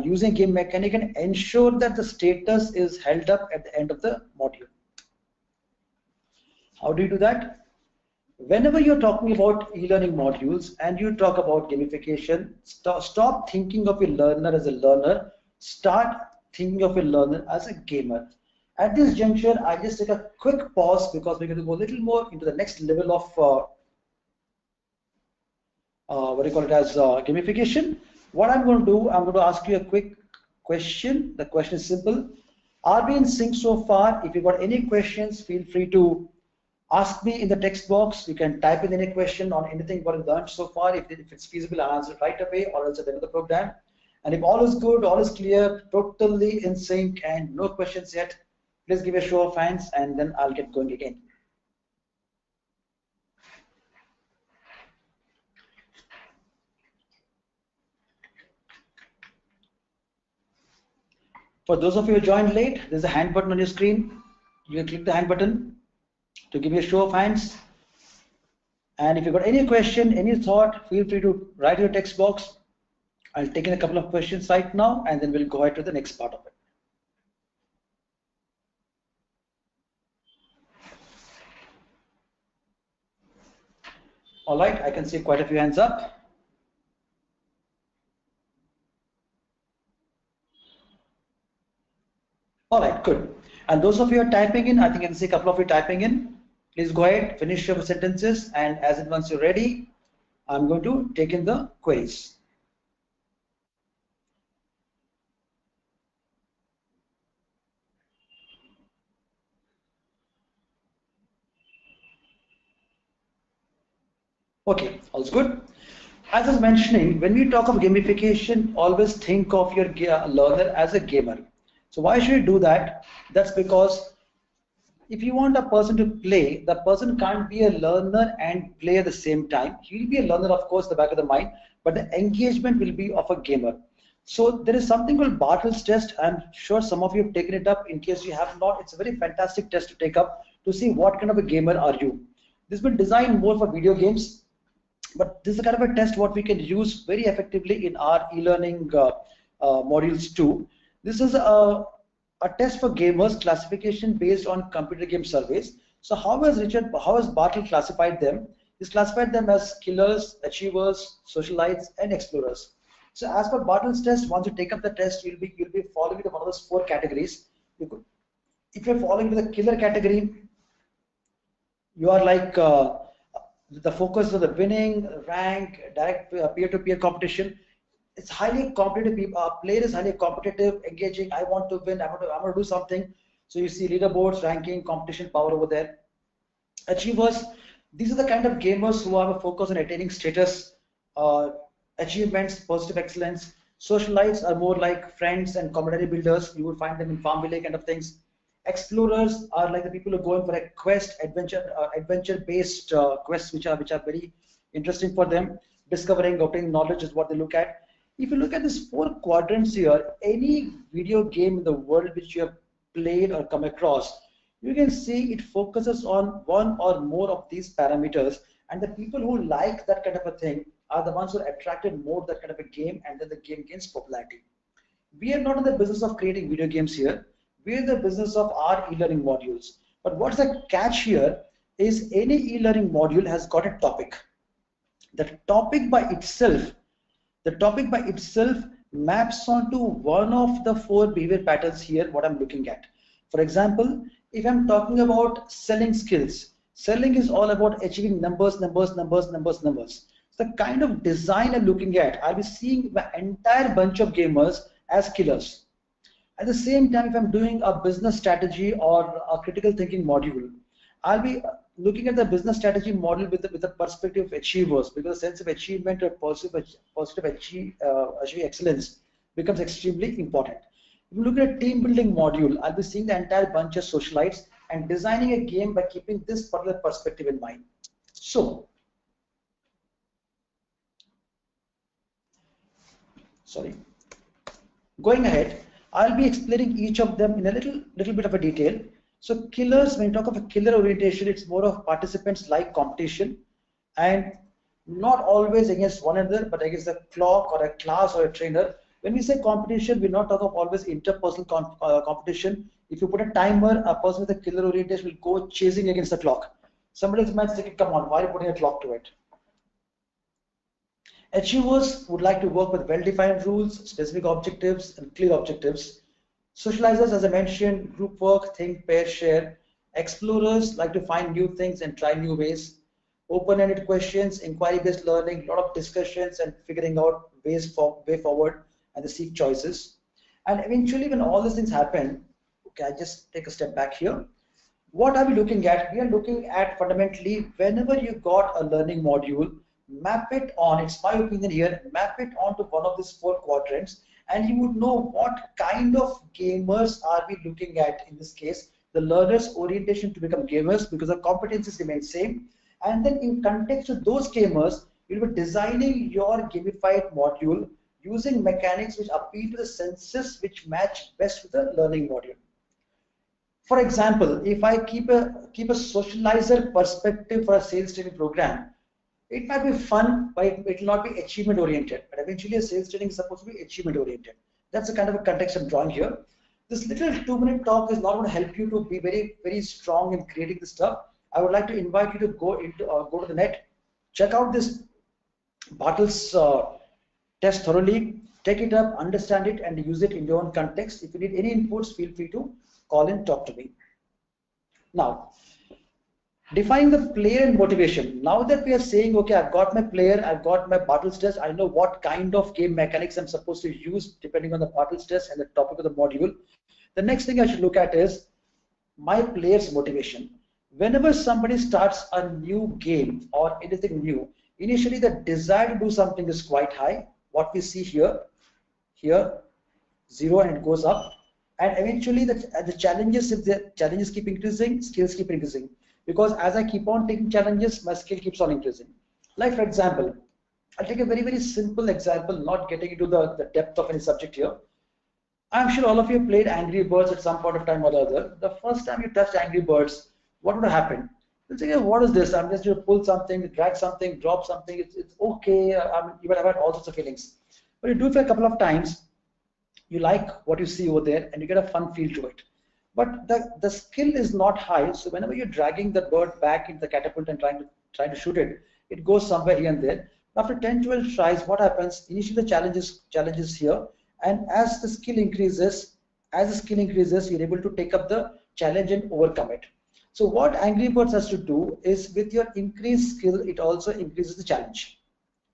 using game mechanic, and ensure that the status is held up at the end of the module. How do you do that? Whenever you're talking about e-learning modules and you talk about gamification, stop thinking of your learner as a learner, start thinking of your learner as a gamer. At this juncture, I just take a quick pause because we're going to go a little more into the next level of what do you call it as gamification. What I'm going to do, I'm going to ask you a quick question. The question is simple. Are we in sync so far? If you've got any questions, feel free to ask me in the text box. You can type in any question on anything what you've learned so far. If it's feasible, I'll answer it right away or else at the end of the program. And if all is good, all is clear, totally in sync and no questions yet, please give a show of hands and then I'll get going again. For those of you who joined late, there's a hand button on your screen. You can click the hand button to give me a show of hands. And if you've got any question, any thought, feel free to write in your text box. I'll take in a couple of questions right now, and then we'll go ahead to the next part of it. All right, I can see quite a few hands up. All right, good. And those of you who are typing in, I think I can see a couple of you typing in. Please go ahead, finish your sentences, and as and once you're ready, I'm going to take in the queries. Okay, all's good. As I was mentioning, when we talk of gamification, always think of your learner as a gamer. So why should you do that? That's because if you want a person to play, the person can't be a learner and play at the same time. He will be a learner, of course, in the back of the mind, but the engagement will be of a gamer. So there is something called Bartle's test. I'm sure some of you have taken it up. In case you have not, it's a very fantastic test to take up to see what kind of a gamer are you. This has been designed more for video games, but this is the kind of a test what we can use very effectively in our e-learning modules too. This is a test for gamers, classification based on computer game surveys. So how has Bartle classified them? He's classified them as killers, achievers, socialites, and explorers. So as per Bartle's test, once you take up the test, you'll be following one of those 4 categories. If you're following the killer category, you are like the focus on the winning, rank, direct peer-to-peer competition. It's highly competitive. Player is highly competitive, engaging. I want to win. I want to do something. So you see leaderboards, ranking, competition, power over there. Achievers. These are the kind of gamers who have a focus on attaining status, achievements, positive excellence. Socialites are more like friends and community builders. You will find them in Farmville kind of things. Explorers are like the people who are going for a quest, adventure-based quests, which are very interesting for them. Discovering, obtaining knowledge is what they look at. If you look at these 4 quadrants here, any video game in the world which you have played or come across, you can see it focuses on one or more of these parameters, and the people who like that kind of a thing are the ones who are attracted more to that kind of a game, and then the game gains popularity. We are not in the business of creating video games here. We are in the business of our e-learning modules. But what's the catch here is any e-learning module has got a topic. The topic by itself maps onto one of the 4 behavior patterns here, what I'm looking at. For example, if I'm talking about selling skills, selling is all about achieving numbers. So the kind of design I'm looking at, I'll be seeing the entire bunch of gamers as killers. At the same time, if I'm doing a business strategy or a critical thinking module, I'll be looking at the business strategy model with the perspective of achievers, because a sense of achievement or positive achieving excellence becomes extremely important. If you look at a team building module, I'll be seeing the entire bunch of socialites and designing a game by keeping this particular perspective in mind. So, going ahead, I'll be explaining each of them in a little bit of a detail. So killers, when you talk of a killer orientation, it's more of participants like competition, and not always against one another, but against a clock or a class or a trainer. When we say competition, we're not talking of always interpersonal competition. If you put a timer, a person with a killer orientation will go chasing against the clock. Somebody might say, come on, why are you putting a clock to it? Achievers would like to work with well-defined rules, specific objectives, and clear objectives. Socializers, as I mentioned, group work, think, pair, share. Explorers like to find new things and try new ways. Open-ended questions, inquiry-based learning, a lot of discussions and figuring out way forward, and the seek choices. And eventually, when all these things happen, okay, I just take a step back here. What are we looking at? We are looking at fundamentally whenever you got a learning module, map it on, it's my opinion here, map it onto one of these 4 quadrants, and you would know what kind of gamers are we looking at in this case. The learner's orientation to become gamers because the competencies remain same. And then in context to those gamers, you'll be designing your gamified module using mechanics which appeal to the senses which match best with the learning module. For example, if I keep a socializer perspective for a sales training program, it might be fun, but it will not be achievement oriented. But eventually, a sales training is supposed to be achievement oriented. That's the kind of a context I'm drawing here. This little 2-minute talk is not going to help you to be very strong in creating this stuff. I would like to invite you to go to the net, check out this Bartle's test thoroughly, take it up, understand it, and use it in your own context. If you need any inputs, feel free to call in, talk to me. Now, defining the player and motivation. Now that we are saying, okay, I've got my player, I've got my Bartle's test, I know what kind of game mechanics I'm supposed to use depending on the Bartle's test and the topic of the module. The next thing I should look at is my player's motivation. Whenever somebody starts a new game or anything new, initially the desire to do something is quite high. What we see here, 0, and it goes up. And eventually the challenges, if the challenges keep increasing, skills keep increasing. Because as I keep on taking challenges, my skill keeps on increasing. Like for example, I'll take a very simple example, not getting into the depth of any subject here. I'm sure all of you played Angry Birds at some point of time or the other. The first time you touched Angry Birds, what would happen? You'll say, what is this? I'm just going to pull something, drag something, drop something. It's okay. You might have had all sorts of feelings. But you do it for a couple of times, you like what you see over there, and you get a fun feel to it. But the skill is not high, so whenever you're dragging the bird back into the catapult and trying to shoot it, it goes somewhere here and there. After 10-12 tries, what happens? Initially the challenges here, and as the skill increases, you're able to take up the challenge and overcome it. So what Angry Birds has to do is, with your increased skill, it also increases the challenge,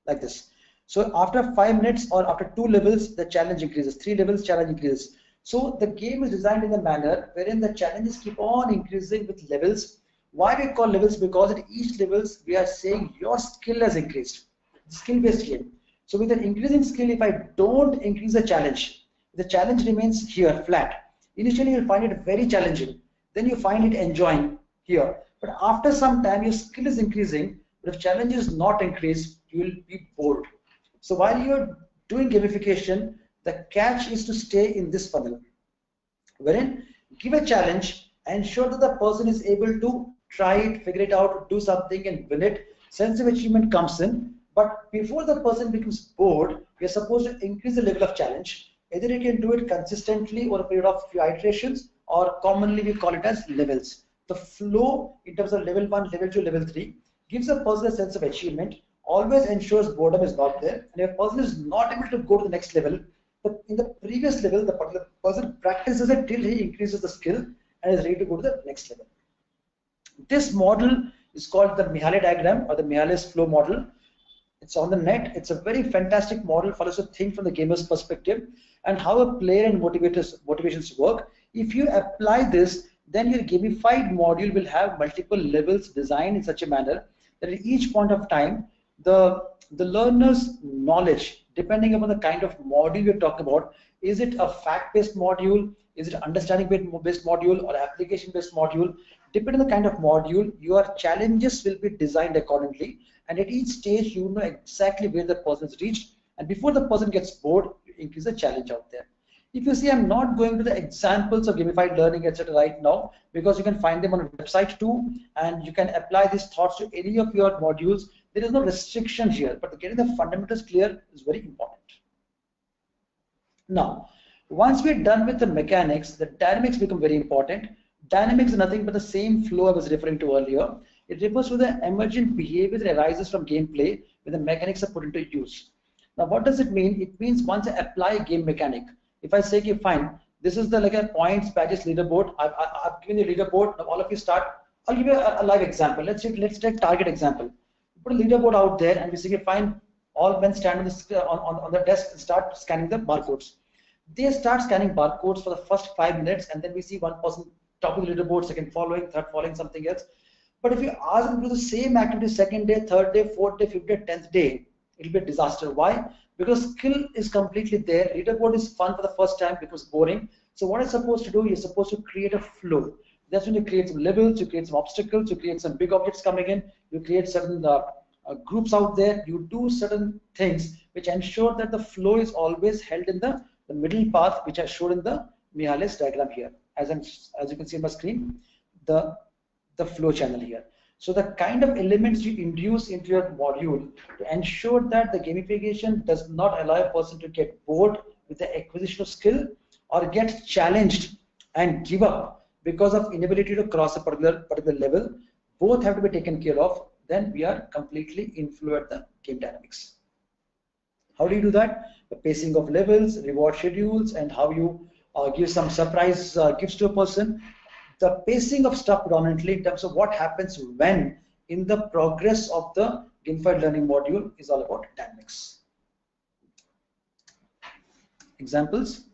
like this. So after 5 minutes or after 2 levels, the challenge increases. 3 levels, challenge increases. So the game is designed in a manner wherein the challenges keep on increasing with levels. Why we call levels? Because at each levels we are saying your skill has increased. Skill-based game. So with an increasing skill, if I don't increase the challenge remains here flat. Initially you'll find it very challenging. Then you find it enjoying here. But after some time your skill is increasing, but if challenge is not increased, you will be bored. So while you're doing gamification, the catch is to stay in this funnel, wherein give a challenge, ensure that the person is able to try it, figure it out, do something and win it. Sense of achievement comes in, but before the person becomes bored, we are supposed to increase the level of challenge. Either you can do it consistently over a period of few iterations, or commonly we call it as levels. The flow in terms of level 1, level 2, level 3 gives a person a sense of achievement, always ensures boredom is not there, and if a person is not able to go to the next level, but in the previous level, the particular person practices it till he increases the skill and is ready to go to the next level. This model is called the Mihaly diagram or the Mihaly's flow model. It's on the net. It's a very fantastic model for us to think from the gamer's perspective and how a player and motivations work. If you apply this, then your gamified module will have multiple levels designed in such a manner that at each point of time, the learner's knowledge, depending upon the kind of module you're talking about, is it a fact-based module, is it understanding-based module, or application-based module? Depending on the kind of module, your challenges will be designed accordingly, and at each stage you know exactly where the person has reached, and before the person gets bored, you increase the challenge out there. If you see, I'm not going to the examples of gamified learning, etc. right now, because you can find them on a website too, and you can apply these thoughts to any of your modules. There is no restriction here, but getting the fundamentals clear is very important. Now, once we're done with the mechanics, the dynamics become very important. Dynamics is nothing but the same flow I was referring to earlier. It refers to the emergent behavior that arises from gameplay when the mechanics are put into use. Now, what does it mean? It means once I apply a game mechanic, if I say, okay, fine, This is the like a points badges leaderboard. I've given you a leaderboard. Now all of you start. I'll give you a live example. Let's take target example. Put a leaderboard out there and basically find all men stand on the desk and start scanning the barcodes. They start scanning barcodes for the first 5 minutes, and then we see one person top of the leaderboard, second following, third following, something else. But if you ask them to do the same activity second day, third day, fourth day, fifth day, 10th day, it'll be a disaster. Why? Because skill is completely there. Leaderboard is fun for the first time because boring. So what you're supposed to do, you're supposed to create a flow. That's when you create some levels, you create some obstacles, you create some big objects coming in, you create certain groups out there, you do certain things which ensure that the flow is always held in the middle path, which I showed in the Mihaly's diagram here. As you can see on my screen, the flow channel here. So the kind of elements you induce into your module to ensure that the gamification does not allow a person to get bored with the acquisition of skill or get challenged and give up because of inability to cross a particular level, both have to be taken care of. Then we are completely influenced the game dynamics. How do you do that? The pacing of levels, reward schedules, and how you give some surprise gifts to a person. The pacing of stuff predominantly in terms of what happens when in the progress of the gamified learning module is all about dynamics. Examples.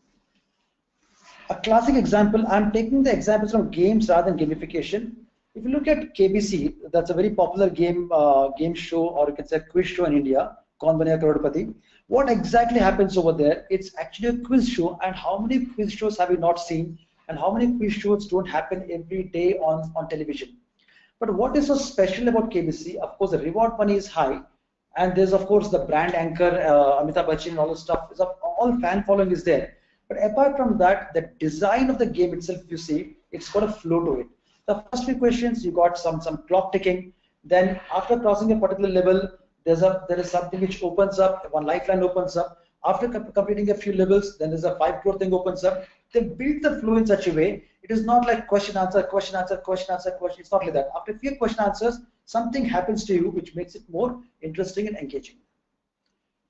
A classic example, I'm taking the examples from games rather than gamification. If you look at KBC, that's a very popular game show, or you can say quiz show in India, Kaun Banega Crorepati. What exactly happens over there? It's actually a quiz show, and how many quiz shows have you not seen? And how many quiz shows don't happen every day on television? But what is so special about KBC? Of course, the reward money is high, and there's of course the brand anchor Amitabh Bachchan and all this stuff. All fan following is there. But apart from that, the design of the game itself, you see, it's got a flow to it. The first few questions, you got some clock ticking. Then after crossing a particular level, there is something which opens up. One lifeline opens up. After completing a few levels, then there's a 5 crore thing opens up. They build the flow in such a way. It is not like question answer, question answer, question answer, question. It's not like that. After a few question answers, something happens to you which makes it more interesting and engaging.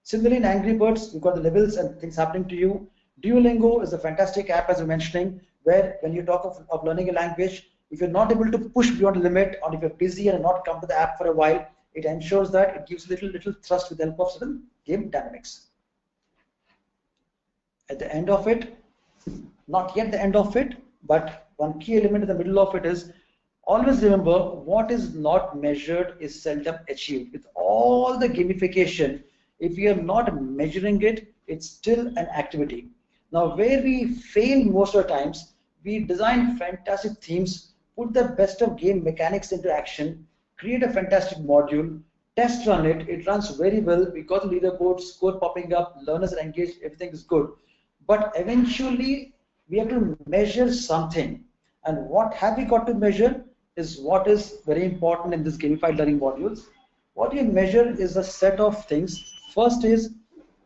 Similarly, in Angry Birds, you've got the levels and things happening to you. Duolingo is a fantastic app, as I'm mentioning, where when you talk of learning a language, if you're not able to push beyond the limit, or if you're busy and not come to the app for a while, it ensures that it gives little thrust with the help of certain game dynamics. At the end of it, not yet the end of it, but one key element in the middle of it is always remember what is not measured is seldom achieved. With all the gamification, if we are not measuring it, it's still an activity. Now, where we fail most of the times, we design fantastic themes, put the best of game mechanics into action, create a fantastic module, test run it, it runs very well, we got the leaderboard, score popping up, learners are engaged, everything is good. But eventually, we have to measure something. And what have we got to measure is what is very important in this gamified learning modules. What you measure is a set of things. First is,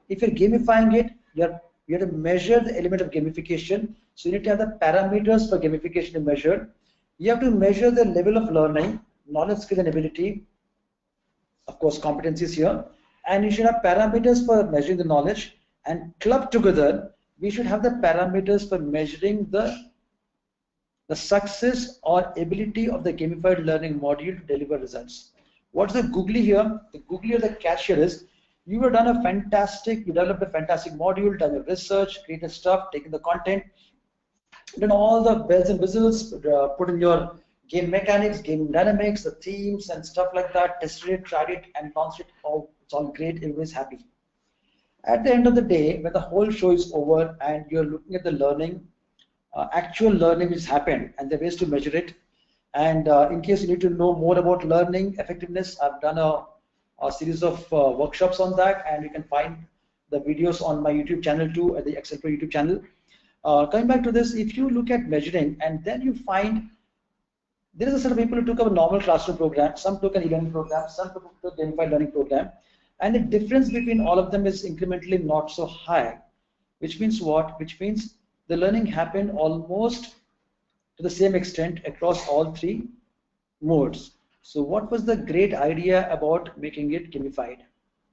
if you're gamifying it, you have to measure the element of gamification. So you need to have the parameters for gamification to measure. You have to measure the level of learning, knowledge, skill, and ability. Of course, competencies here. And you should have parameters for measuring the knowledge. And clubbed together, we should have the parameters for measuring the success or ability of the gamified learning module to deliver results. What's the googly here? The googly or the catch here is, you have done you developed a fantastic module, done your research, created stuff, taken the content, done all the bells and whistles, put in your game mechanics, game dynamics, the themes and stuff like that, tested it, tried it, and launched it. Oh, it's all great, everybody's happy. At the end of the day, when the whole show is over and you're looking at the learning, actual learning which happened and the ways to measure it, and in case you need to know more about learning effectiveness, I've done a series of workshops on that, and you can find the videos on my YouTube channel too, at the XLPro YouTube channel. Coming back to this, if you look at measuring and then you find there is a set of people who took a normal classroom program, some took an e-learning program, some took a gamified learning program, and the difference between all of them is incrementally not so high, which means what? Which means the learning happened almost to the same extent across all three modes. So what was the great idea about making it gamified?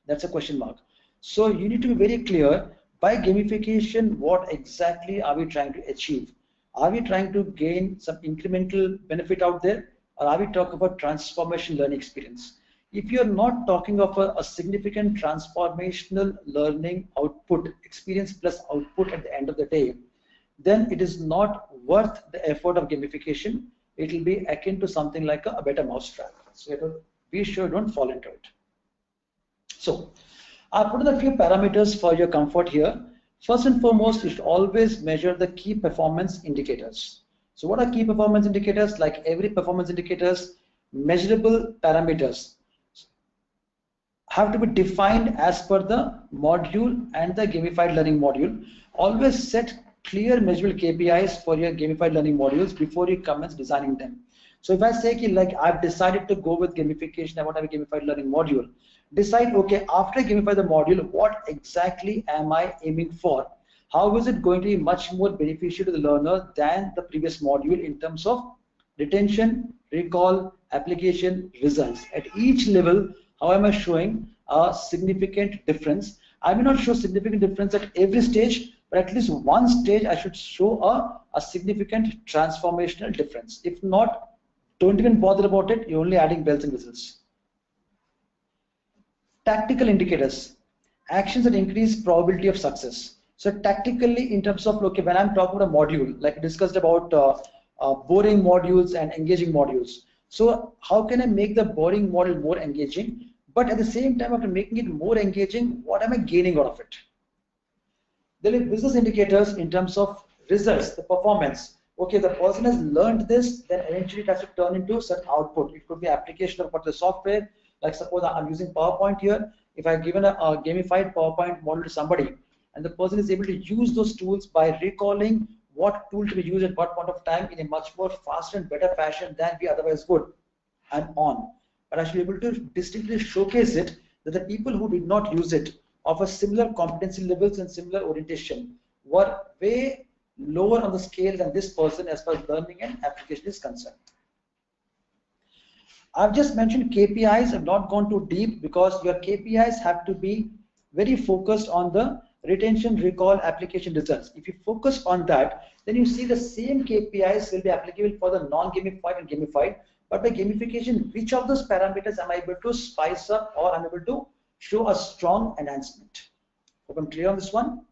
That's a question mark. So you need to be very clear, By gamification, what exactly are we trying to achieve? Are we trying to gain some incremental benefit out there, or are we talking about transformational learning experience? If you're not talking of a significant transformational learning output, experience plus output at the end of the day, then it is not worth the effort of gamification. It will be akin to something like a better mousetrap. So be sure don't fall into it. So I put in a few parameters for your comfort here. First and foremost, you should always measure the key performance indicators. So what are key performance indicators? Like every performance indicators, measurable parameters have to be defined as per the module and the gamified learning module. Always set clear measurable KPIs for your gamified learning modules before you commence designing them. So if I say like I've decided to go with gamification, I want to have a gamified learning module. Decide, okay, after I gamify the module, what exactly am I aiming for? How is it going to be much more beneficial to the learner than the previous module in terms of retention, recall, application, results? At each level, how am I showing a significant difference? I may not show significant difference at every stage, but at least one stage I should show a significant transformational difference. If not, don't even bother about it. You're only adding bells and whistles. Tactical indicators, actions that increase probability of success. So tactically, in terms of, okay, when I'm talking about a module, like we discussed about boring modules and engaging modules. So how can I make the boring module more engaging? But at the same time, after making it more engaging, what am I gaining out of it? There are business indicators in terms of results, the performance. Okay, the person has learned this, then eventually it has to turn into certain output. It could be application of particular software. Like suppose I'm using PowerPoint here. If I've given a gamified PowerPoint model to somebody, and the person is able to use those tools by recalling what tool to be used at what point of time in a much more faster and better fashion than we otherwise would, I'm on. But I should be able to distinctly showcase it that the people who did not use it of a similar competency levels and similar orientation were way lower on the scale than this person as far as learning and application is concerned. I've just mentioned KPIs. I've not gone too deep because your KPIs have to be very focused on the retention, recall, application results. If you focus on that, then you see the same KPIs will be applicable for the non-gamified and gamified. But by gamification, which of those parameters am I able to spice up or I'm able to show a strong enhancement? Hope I'm clear on this one.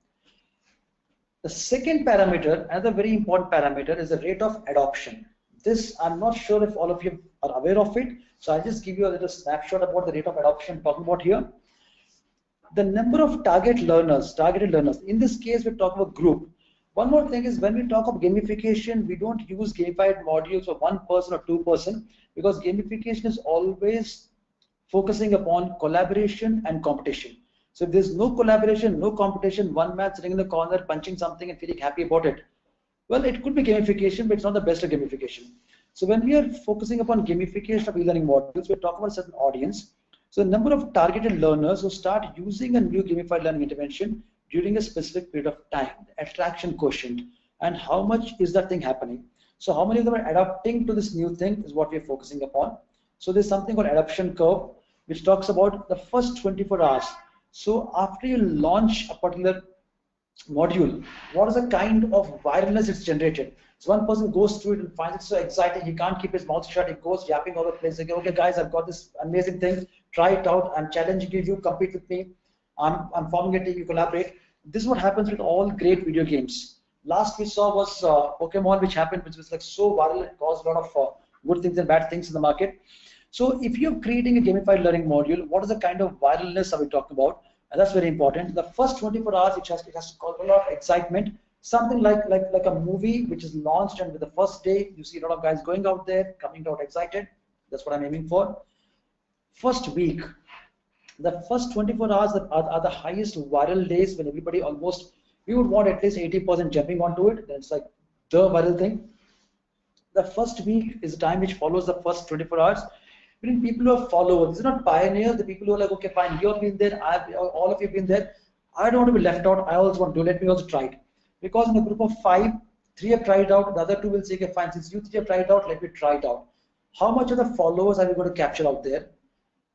The second parameter, another very important parameter, is the rate of adoption. This, I'm not sure if all of you are aware of it, so I'll just give you a little snapshot about the rate of adoption I'm talking about here. The number of targeted learners. In this case, we're talking about group. One more thing is when we talk of gamification, we don't use gamified modules for one person or two person, because gamification is always focusing upon collaboration and competition. So if there's no collaboration, no competition, one man sitting in the corner punching something and feeling happy about it, well, it could be gamification, but it's not the best of gamification. So when we are focusing upon gamification of e-learning modules, we're talking about a certain audience. So the number of targeted learners who start using a new gamified learning intervention during a specific period of time, the attraction quotient, and how much is that thing happening. So how many of them are adapting to this new thing is what we're focusing upon. So there's something called adoption curve, which talks about the first 24 hours. So after you launch a particular module, what is the kind of viralness it's generated? So one person goes through it and finds it so exciting, he can't keep his mouth shut, he goes yapping all over the place, like, okay guys, I've got this amazing thing, try it out, I'm challenging you, you compete with me, I'm forming a team, you collaborate. This is what happens with all great video games. Last we saw was Pokemon, which happened, which was like so viral, it caused a lot of good things and bad things in the market. So if you're creating a gamified learning module, what is the kind of viralness are we talking about? And that's very important. The first 24 hours, it has to cause a lot of excitement. Something like a movie which is launched, and with the first day, you see a lot of guys going out there, coming out excited. That's what I'm aiming for. First week, the first 24 hours are the highest viral days when everybody almost, we would want at least 80% jumping onto it. Then it's like the viral thing. The first week is the time which follows the first 24 hours. Between people who are followers, these are not pioneers, the people who are like, okay, fine, you've been there, all of you have been there. I don't want to be left out. I also want to, let me also try it. Because in a group of 5, 3 have tried it out, the other 2 will say, okay, fine, since you 3 have tried it out, let me try it out. How much of the followers are we going to capture out there?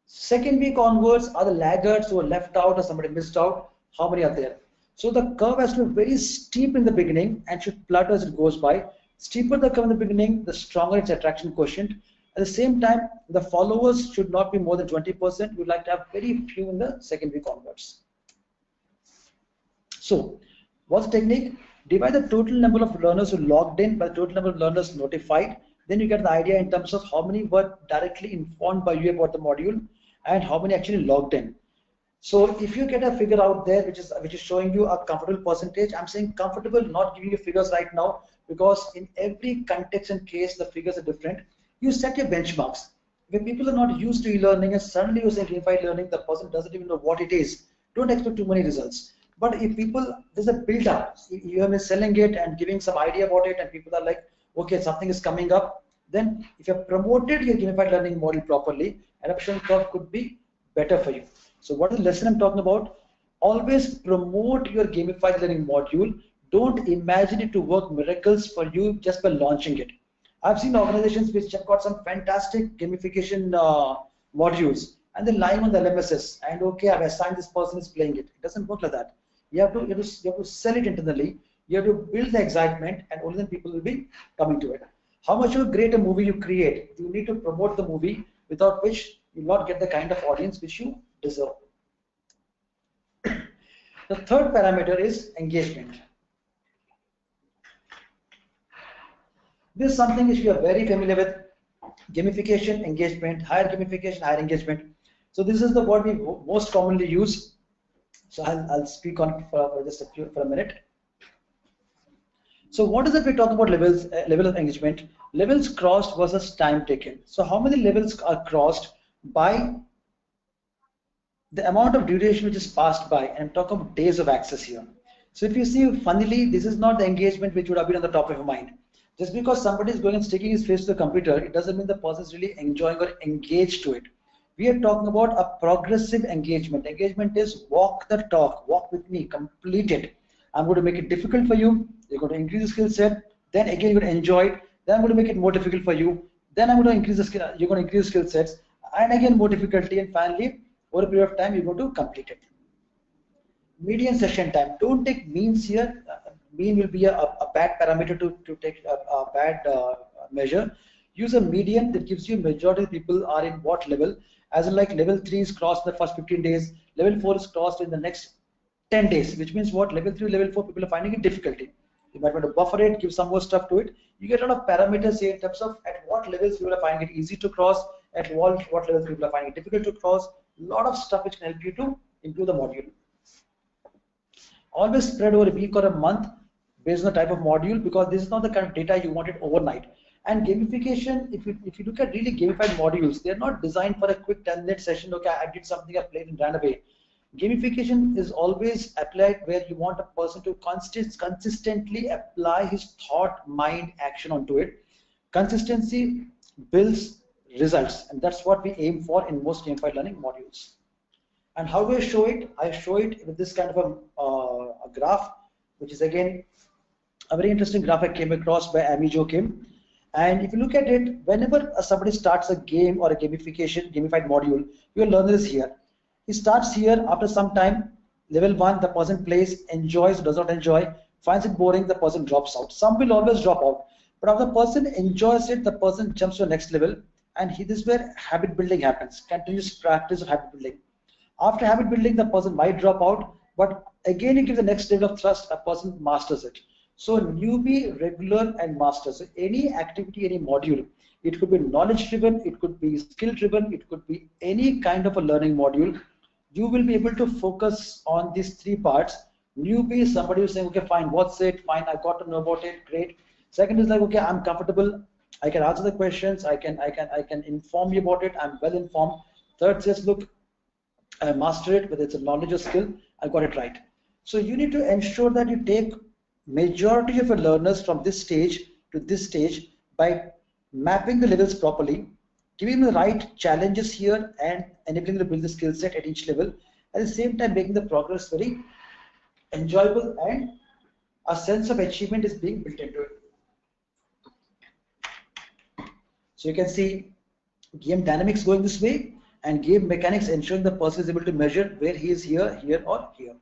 Second week onwards, are the laggards who are left out or somebody missed out? How many are there? So the curve has to be very steep in the beginning and should plateau as it goes by. Steeper the curve in the beginning, the stronger its attraction quotient. At the same time, the followers should not be more than 20%. We'd like to have very few in the second week onwards. So, what's the technique? Divide the total number of learners who logged in by the total number of learners notified. Then you get the idea in terms of how many were directly informed by you about the module and how many actually logged in. So if you get a figure out there which is showing you a comfortable percentage, I'm saying comfortable, not giving you figures right now, because in every context and case the figures are different. You set your benchmarks. When people are not used to e-learning and suddenly you say gamified learning, the person doesn't even know what it is. Don't expect too many results. But if people, there's a build up, you have been selling it and giving some idea about it and people are like, okay, something is coming up, then if you have promoted your gamified learning model properly, adoption curve could be better for you. So what is the lesson I'm talking about? Always promote your gamified learning module. Don't imagine it to work miracles for you just by launching it. I've seen organizations which have got some fantastic gamification modules and they're lying on the LMSs and okay, I've assigned this person is playing it. It doesn't work like that. You have to sell it internally. You have to build the excitement and only then people will be coming to it. How much of a greater movie you create, you need to promote the movie, without which you will not get the kind of audience which you deserve. The third parameter is engagement. This is something which we are very familiar with. Gamification, engagement, higher gamification, higher engagement. So this is the word we most commonly use. So I'll speak on it for just for a minute. So what is it we talk about levels, level of engagement? Levels crossed versus time taken. So how many levels are crossed by the amount of duration which is passed by, and I'm talking about days of access here. So if you see, funnily, this is not the engagement which would have been on the top of your mind. Just because somebody is going and sticking his face to the computer, it doesn't mean the person is really enjoying or engaged to it. We are talking about a progressive engagement. Engagement is walk the talk, walk with me, complete it. I'm going to make it difficult for you. You're going to increase the skill set. Then again, you're going to enjoy it. Then I'm going to make it more difficult for you. Then I'm going to increase the skill. You're going to increase skill sets, and again more difficulty, and finally, over a period of time, you're going to complete it. Median session time. Don't take means here. Mean will be a bad parameter to take a bad measure. Use a median that gives you majority of people are in what level. As in, like, level 3 is crossed in the first 15 days. Level 4 is crossed in the next 10 days, which means what? Level 3, level 4 people are finding it difficulty. You might want to buffer it, give some more stuff to it. You get a lot of parameters here in terms of at what levels people are finding it easy to cross, at what levels people are finding it difficult to cross. A lot of stuff which can help you to improve the module. Always spread over a week or a month based on the type of module, because this is not the kind of data you want it overnight. And gamification, if you look at really gamified modules, they're not designed for a quick 10-minute session. Okay, I did something, I played and ran away. Gamification is always applied where you want a person to consistently apply his thought, mind, action onto it. Consistency builds results, and that's what we aim for in most gamified learning modules. And how do I show it? I show it with this kind of a graph, which is again a very interesting graph I came across by Amy Jo Kim. And if you look at it, whenever somebody starts a game or a gamified module, your learner is here. He starts here. After some time, level 1, the person plays, enjoys, does not enjoy, finds it boring, the person drops out. Some will always drop out. But if the person enjoys it, the person jumps to the next level. And this is where habit building happens, continuous practice of habit building. After habit building, the person might drop out, but again, you give the next level of thrust, a person masters it. So newbie, regular, and master. So any activity, any module, it could be knowledge driven, it could be skill driven, it could be any kind of a learning module. You will be able to focus on these 3 parts. Newbie, somebody who's saying, okay, fine, what's it? Fine, I got to know about it, great. Second is like, okay, I'm comfortable, I can answer the questions, I can inform you about it, I'm well informed. Third says, look, I master it, whether it's a knowledge or skill, I got it right. So you need to ensure that you take majority of your learners from this stage to this stage by mapping the levels properly, giving them the right challenges here, and enabling them to build the skill set at each level. At the same time, making the progress very enjoyable, and a sense of achievement is being built into it. So you can see game dynamics going this way, and game mechanics ensuring the person is able to measure where he is here, here, or here.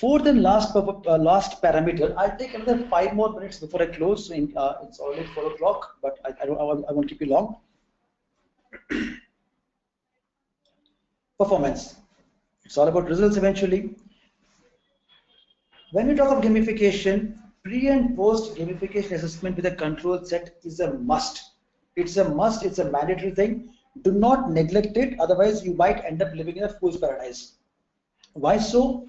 Fourth and last parameter, I'll take another 5 more minutes before I close. So it's already 4 o'clock, but I won't keep you long. Performance. It's all about results eventually. When we talk of gamification, pre and post gamification assessment with a control set is a must. It's a must, it's a mandatory thing. Do not neglect it, otherwise you might end up living in a fool's paradise. Why so?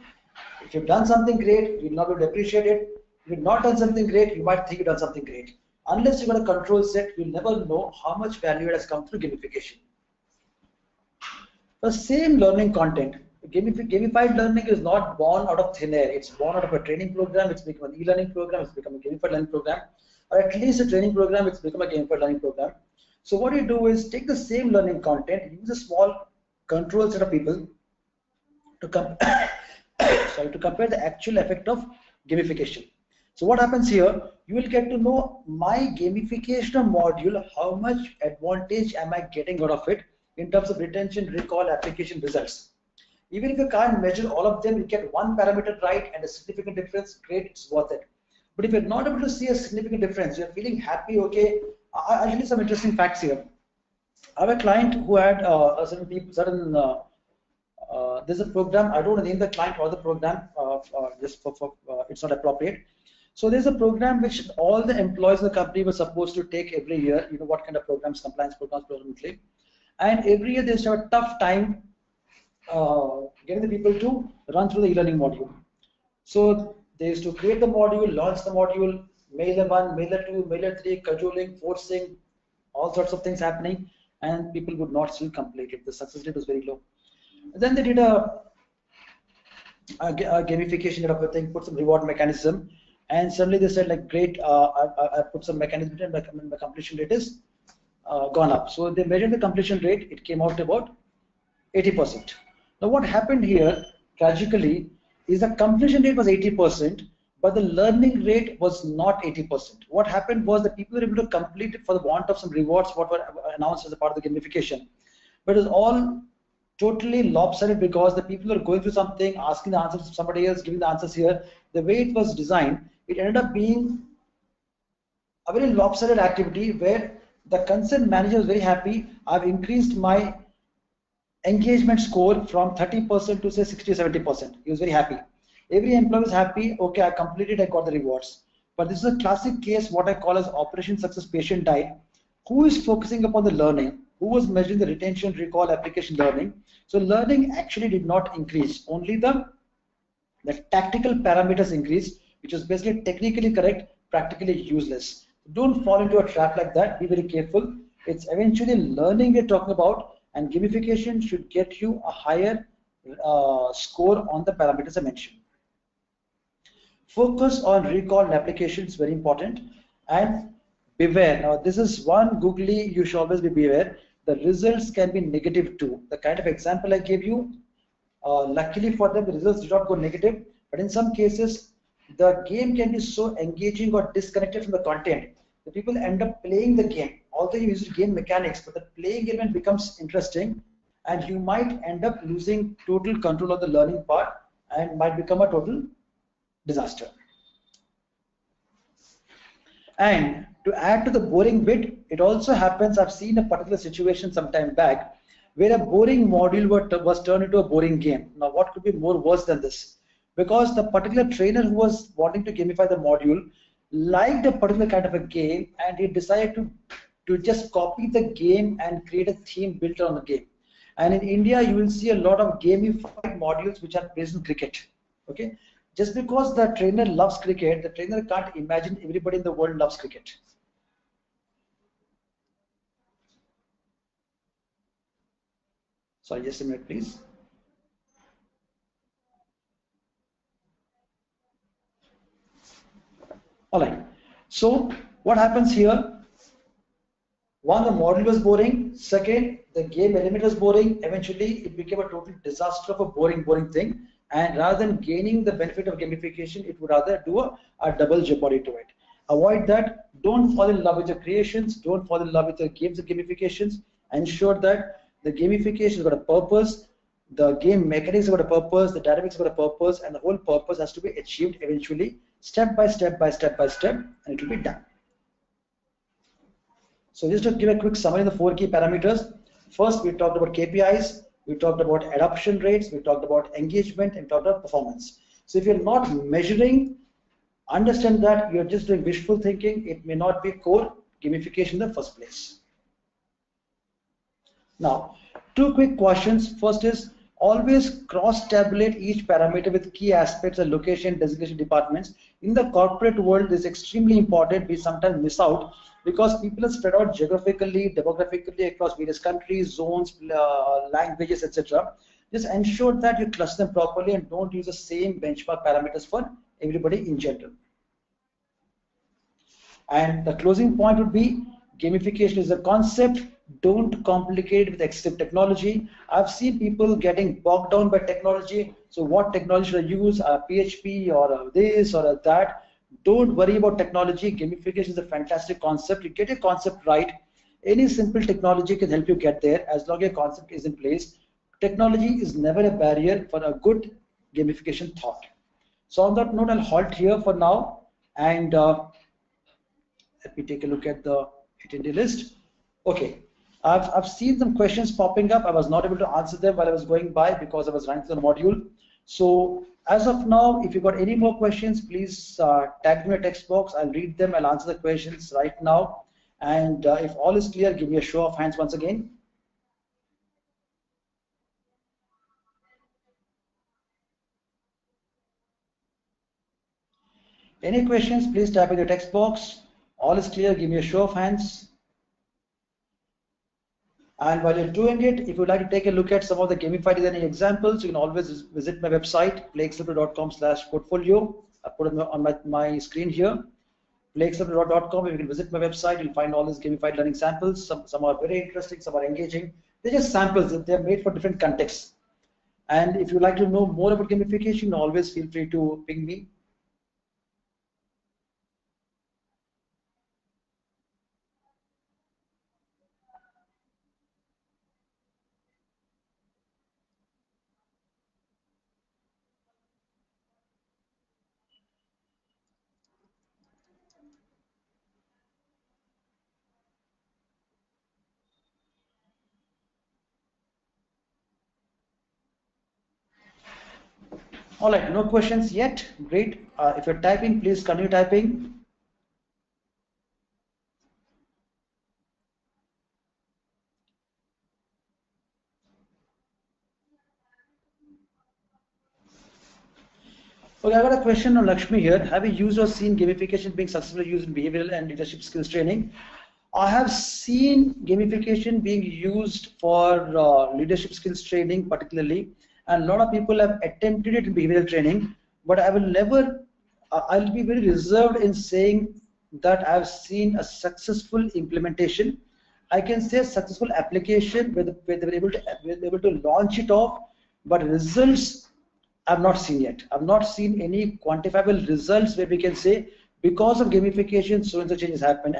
If you've done something great, you'll not be able to appreciate it. If you've not done something great, you might think you've done something great. Unless you've got a control set, you'll never know how much value it has come through gamification. The same learning content. Gamified learning is not born out of thin air. It's born out of a training program. It's become an e-learning program. It's become a gamified learning program, or at least a training program. It's become a gamified learning program. So what you do is take the same learning content, use a small control set of people to compare the actual effect of gamification. So what happens here? You will get to know my gamification module. How much advantage am I getting out of it in terms of retention, recall, application results? Even if you can't measure all of them, you get one parameter right and a significant difference, great, it's worth it. But if you're not able to see a significant difference, you're feeling happy, okay. I'll tell you some interesting facts here. I have a client who had there's a program, I don't want to name the client or the program, just for it's not appropriate. So there's a program which all the employees in the company were supposed to take every year, you know what kind of programs, compliance programs, and every year they used to have a tough time getting the people to run through the e-learning module. So they used to create the module, launch the module, mailer 1, mailer 2, mailer 3, cajoling, forcing, all sorts of things happening, and people would not still complete it. The success rate was very low. And then they did a gamification kind of a thing, put some reward mechanism, and suddenly they said like, great, I put some mechanism and my completion rate is gone up. So they measured the completion rate, it came out about 80%. Now what happened here, tragically, is the completion rate was 80%, but the learning rate was not 80%. What happened was that people were able to complete it for the want of some rewards, what were announced as a part of the gamification. But it was all totally lopsided because the people were going through something, asking the answers to somebody else, giving the answers here. The way it was designed, it ended up being a very lopsided activity where the concerned manager was very happy. I've increased my engagement score from 30% to say 60-70%. He was very happy. Every employee was happy. Okay, I completed, I got the rewards. But this is a classic case, what I call as Operation Success Patient Diet. Who is focusing upon the learning? Who was measuring the retention, recall, application, learning? So learning actually did not increase. Only the tactical parameters increased, which was basically technically correct, practically useless. Don't fall into a trap like that. Be very careful. It's eventually learning we're talking about, and gamification should get you a higher score on the parameters I mentioned. Focus on recall and application is very important, and beware. Now this is one googly, you should always be beware. The results can be negative too. The kind of example I gave you, luckily for them the results did not go negative, but in some cases the game can be so engaging or disconnected from the content. The people end up playing the game, although you use game mechanics, but the playing game becomes interesting, and you might end up losing total control of the learning part and might become a total disaster. And to add to the boring bit, it also happens, I've seen a particular situation some time back where a boring module was turned into a boring game. Now what could be more worse than this? Because the particular trainer who was wanting to gamify the module liked a particular kind of a game, and he decided to just copy the game and create a theme built on the game. And in India, you will see a lot of gamified modules which are based on cricket. Okay, just because the trainer loves cricket, the trainer can't imagine everybody in the world loves cricket. Sorry, just a minute, please. All right. So what happens here? One, the model was boring. Second, the game element was boring. Eventually, it became a total disaster of a boring thing. And rather than gaining the benefit of gamification, it would rather do a double jeopardy to it. Avoid that. Don't fall in love with your creations. Don't fall in love with your games and gamifications. Ensure that the gamification has got a purpose. The game mechanics have got a purpose, the dynamics have got a purpose, and the whole purpose has to be achieved eventually, step by step by step by step, and it will be done. So just to give a quick summary of the 4 key parameters. First, we talked about KPIs, we talked about adoption rates, we talked about engagement, and talked about performance. So if you're not measuring, understand that you're just doing wishful thinking. It may not be core gamification in the first place. Now, 2 quick questions. First is, always cross-tabulate each parameter with key aspects of location, designation, departments. In the corporate world, this is extremely important. We sometimes miss out because people are spread out geographically, demographically across various countries, zones, languages, etc. Just ensure that you cluster them properly and don't use the same benchmark parameters for everybody in general. And the closing point would be, gamification is a concept. Don't complicate it with excessive technology. I've seen people getting bogged down by technology. So what technology should I use? PHP or this or that? Don't worry about technology. Gamification is a fantastic concept. You get a concept right. Any simple technology can help you get there as long as your concept is in place. Technology is never a barrier for a good gamification thought. So on that note, I'll halt here for now, and let me take a look at the attendee list. Okay, I've seen some questions popping up. I was not able to answer them while I was going by because I was running through the module. So as of now, if you've got any more questions, please tag me in a text box. I'll read them. I'll answer the questions right now. And if all is clear, give me a show of hands once again. Any questions, please type in the text box. All is clear, give me a show of hands. And while you're doing it, if you'd like to take a look at some of the gamified designing examples, you can always visit my website, playxlpro.com/portfolio. I put it on my screen here, playxlpro.com. You can visit my website, you'll find all these gamified learning samples. Some are very interesting, some are engaging. They're just samples, they're made for different contexts. And if you'd like to know more about gamification, always feel free to ping me. All right, no questions yet. Great. If you're typing, please continue typing. Okay, I got a question on Lakshmi here. Have you used or seen gamification being successfully used in behavioral and leadership skills training? I have seen gamification being used for leadership skills training particularly, and a lot of people have attempted it in behavioral training, but I will never, I'll be very reserved in saying that I've seen a successful implementation. I can say successful application where they were able to launch it off, but results I've not seen yet. I've not seen any quantifiable results where we can say because of gamification so and so changes happened.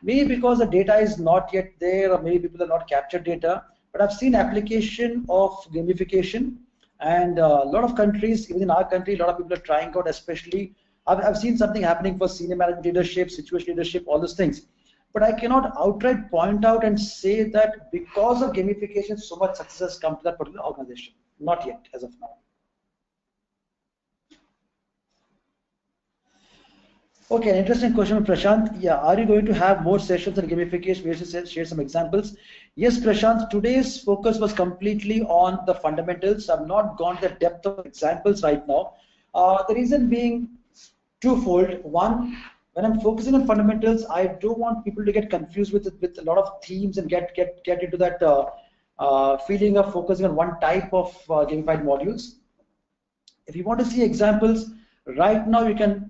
Maybe because the data is not yet there, or maybe people have not captured data. But I've seen application of gamification, and a lot of countries, even in our country, a lot of people are trying out. Especially, I've seen something happening for senior management leadership, situation leadership, all those things. But I cannot outright point out and say that because of gamification so much success has come to that particular organization. Not yet, as of now. Okay, an interesting question from Prashant. Yeah, are you going to have more sessions on gamification? We should share some examples. Yes, Prashant, today's focus was completely on the fundamentals. I've not gone to the depth of examples right now. The reason being twofold. One, when I'm focusing on fundamentals, I don't want people to get confused with a lot of themes and get into that feeling of focusing on one type of gamified modules. If you want to see examples, right now you can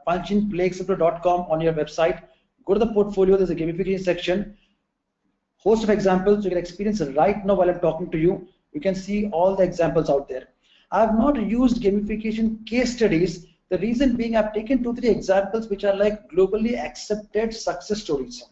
punch in playxlpro.com on your website. Go to the portfolio, there's a gamification section. Host of examples you can experience right now while I'm talking to you. You can see all the examples out there. I have not used gamification case studies. The reason being I've taken 2-3 examples which are like globally accepted success stories.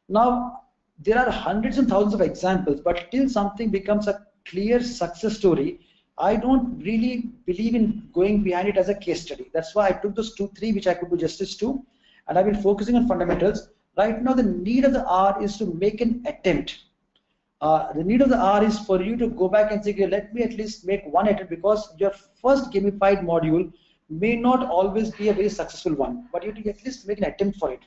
Now, there are hundreds and thousands of examples, but till something becomes a clear success story, I don't really believe in going behind it as a case study. That's why I took those 2-3 which I could do justice to, and I've been focusing on fundamentals. Right now, the need of the hour is to make an attempt. The need of the hour is for you to go back and say, okay, let me at least make one attempt, because your first gamified module may not always be a very successful one, but you have to at least make an attempt for it.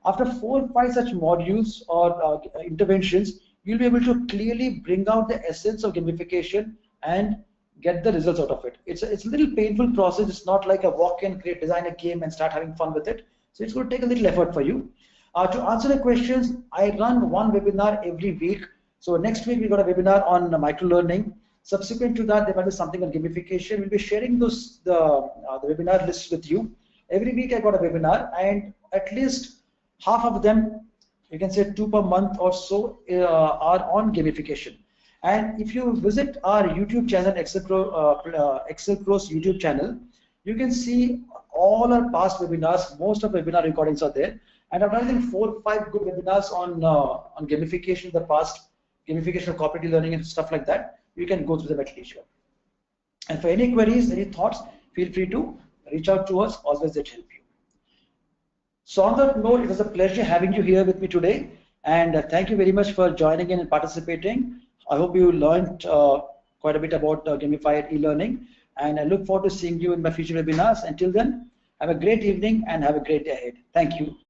After 4 or 5 such modules or interventions, you'll be able to clearly bring out the essence of gamification and get the results out of it. It's a little painful process. It's not like a walk in, create, design a game and start having fun with it. So it's going to take a little effort for you. To answer the questions, I run one webinar every week. So next week we got a webinar on micro-learning. Subsequent to that, there might be something on gamification. We'll be sharing the webinar list with you. Every week I got a webinar, and at least half of them, you can say 2 per month or so, are on gamification. And if you visit our YouTube channel, XLPro's YouTube channel, you can see all our past webinars. Most of the webinar recordings are there. And I've done, I think, 4 or 5 good webinars on gamification in the past, gamification of cooperative learning and stuff like that. You can go through them at leisure. And for any queries, any thoughts, feel free to reach out to us. Always there to help you. So on that note, it was a pleasure having you here with me today. And thank you very much for joining in and participating. I hope you learned quite a bit about gamified e-learning. And I look forward to seeing you in my future webinars. Until then, have a great evening and have a great day ahead. Thank you.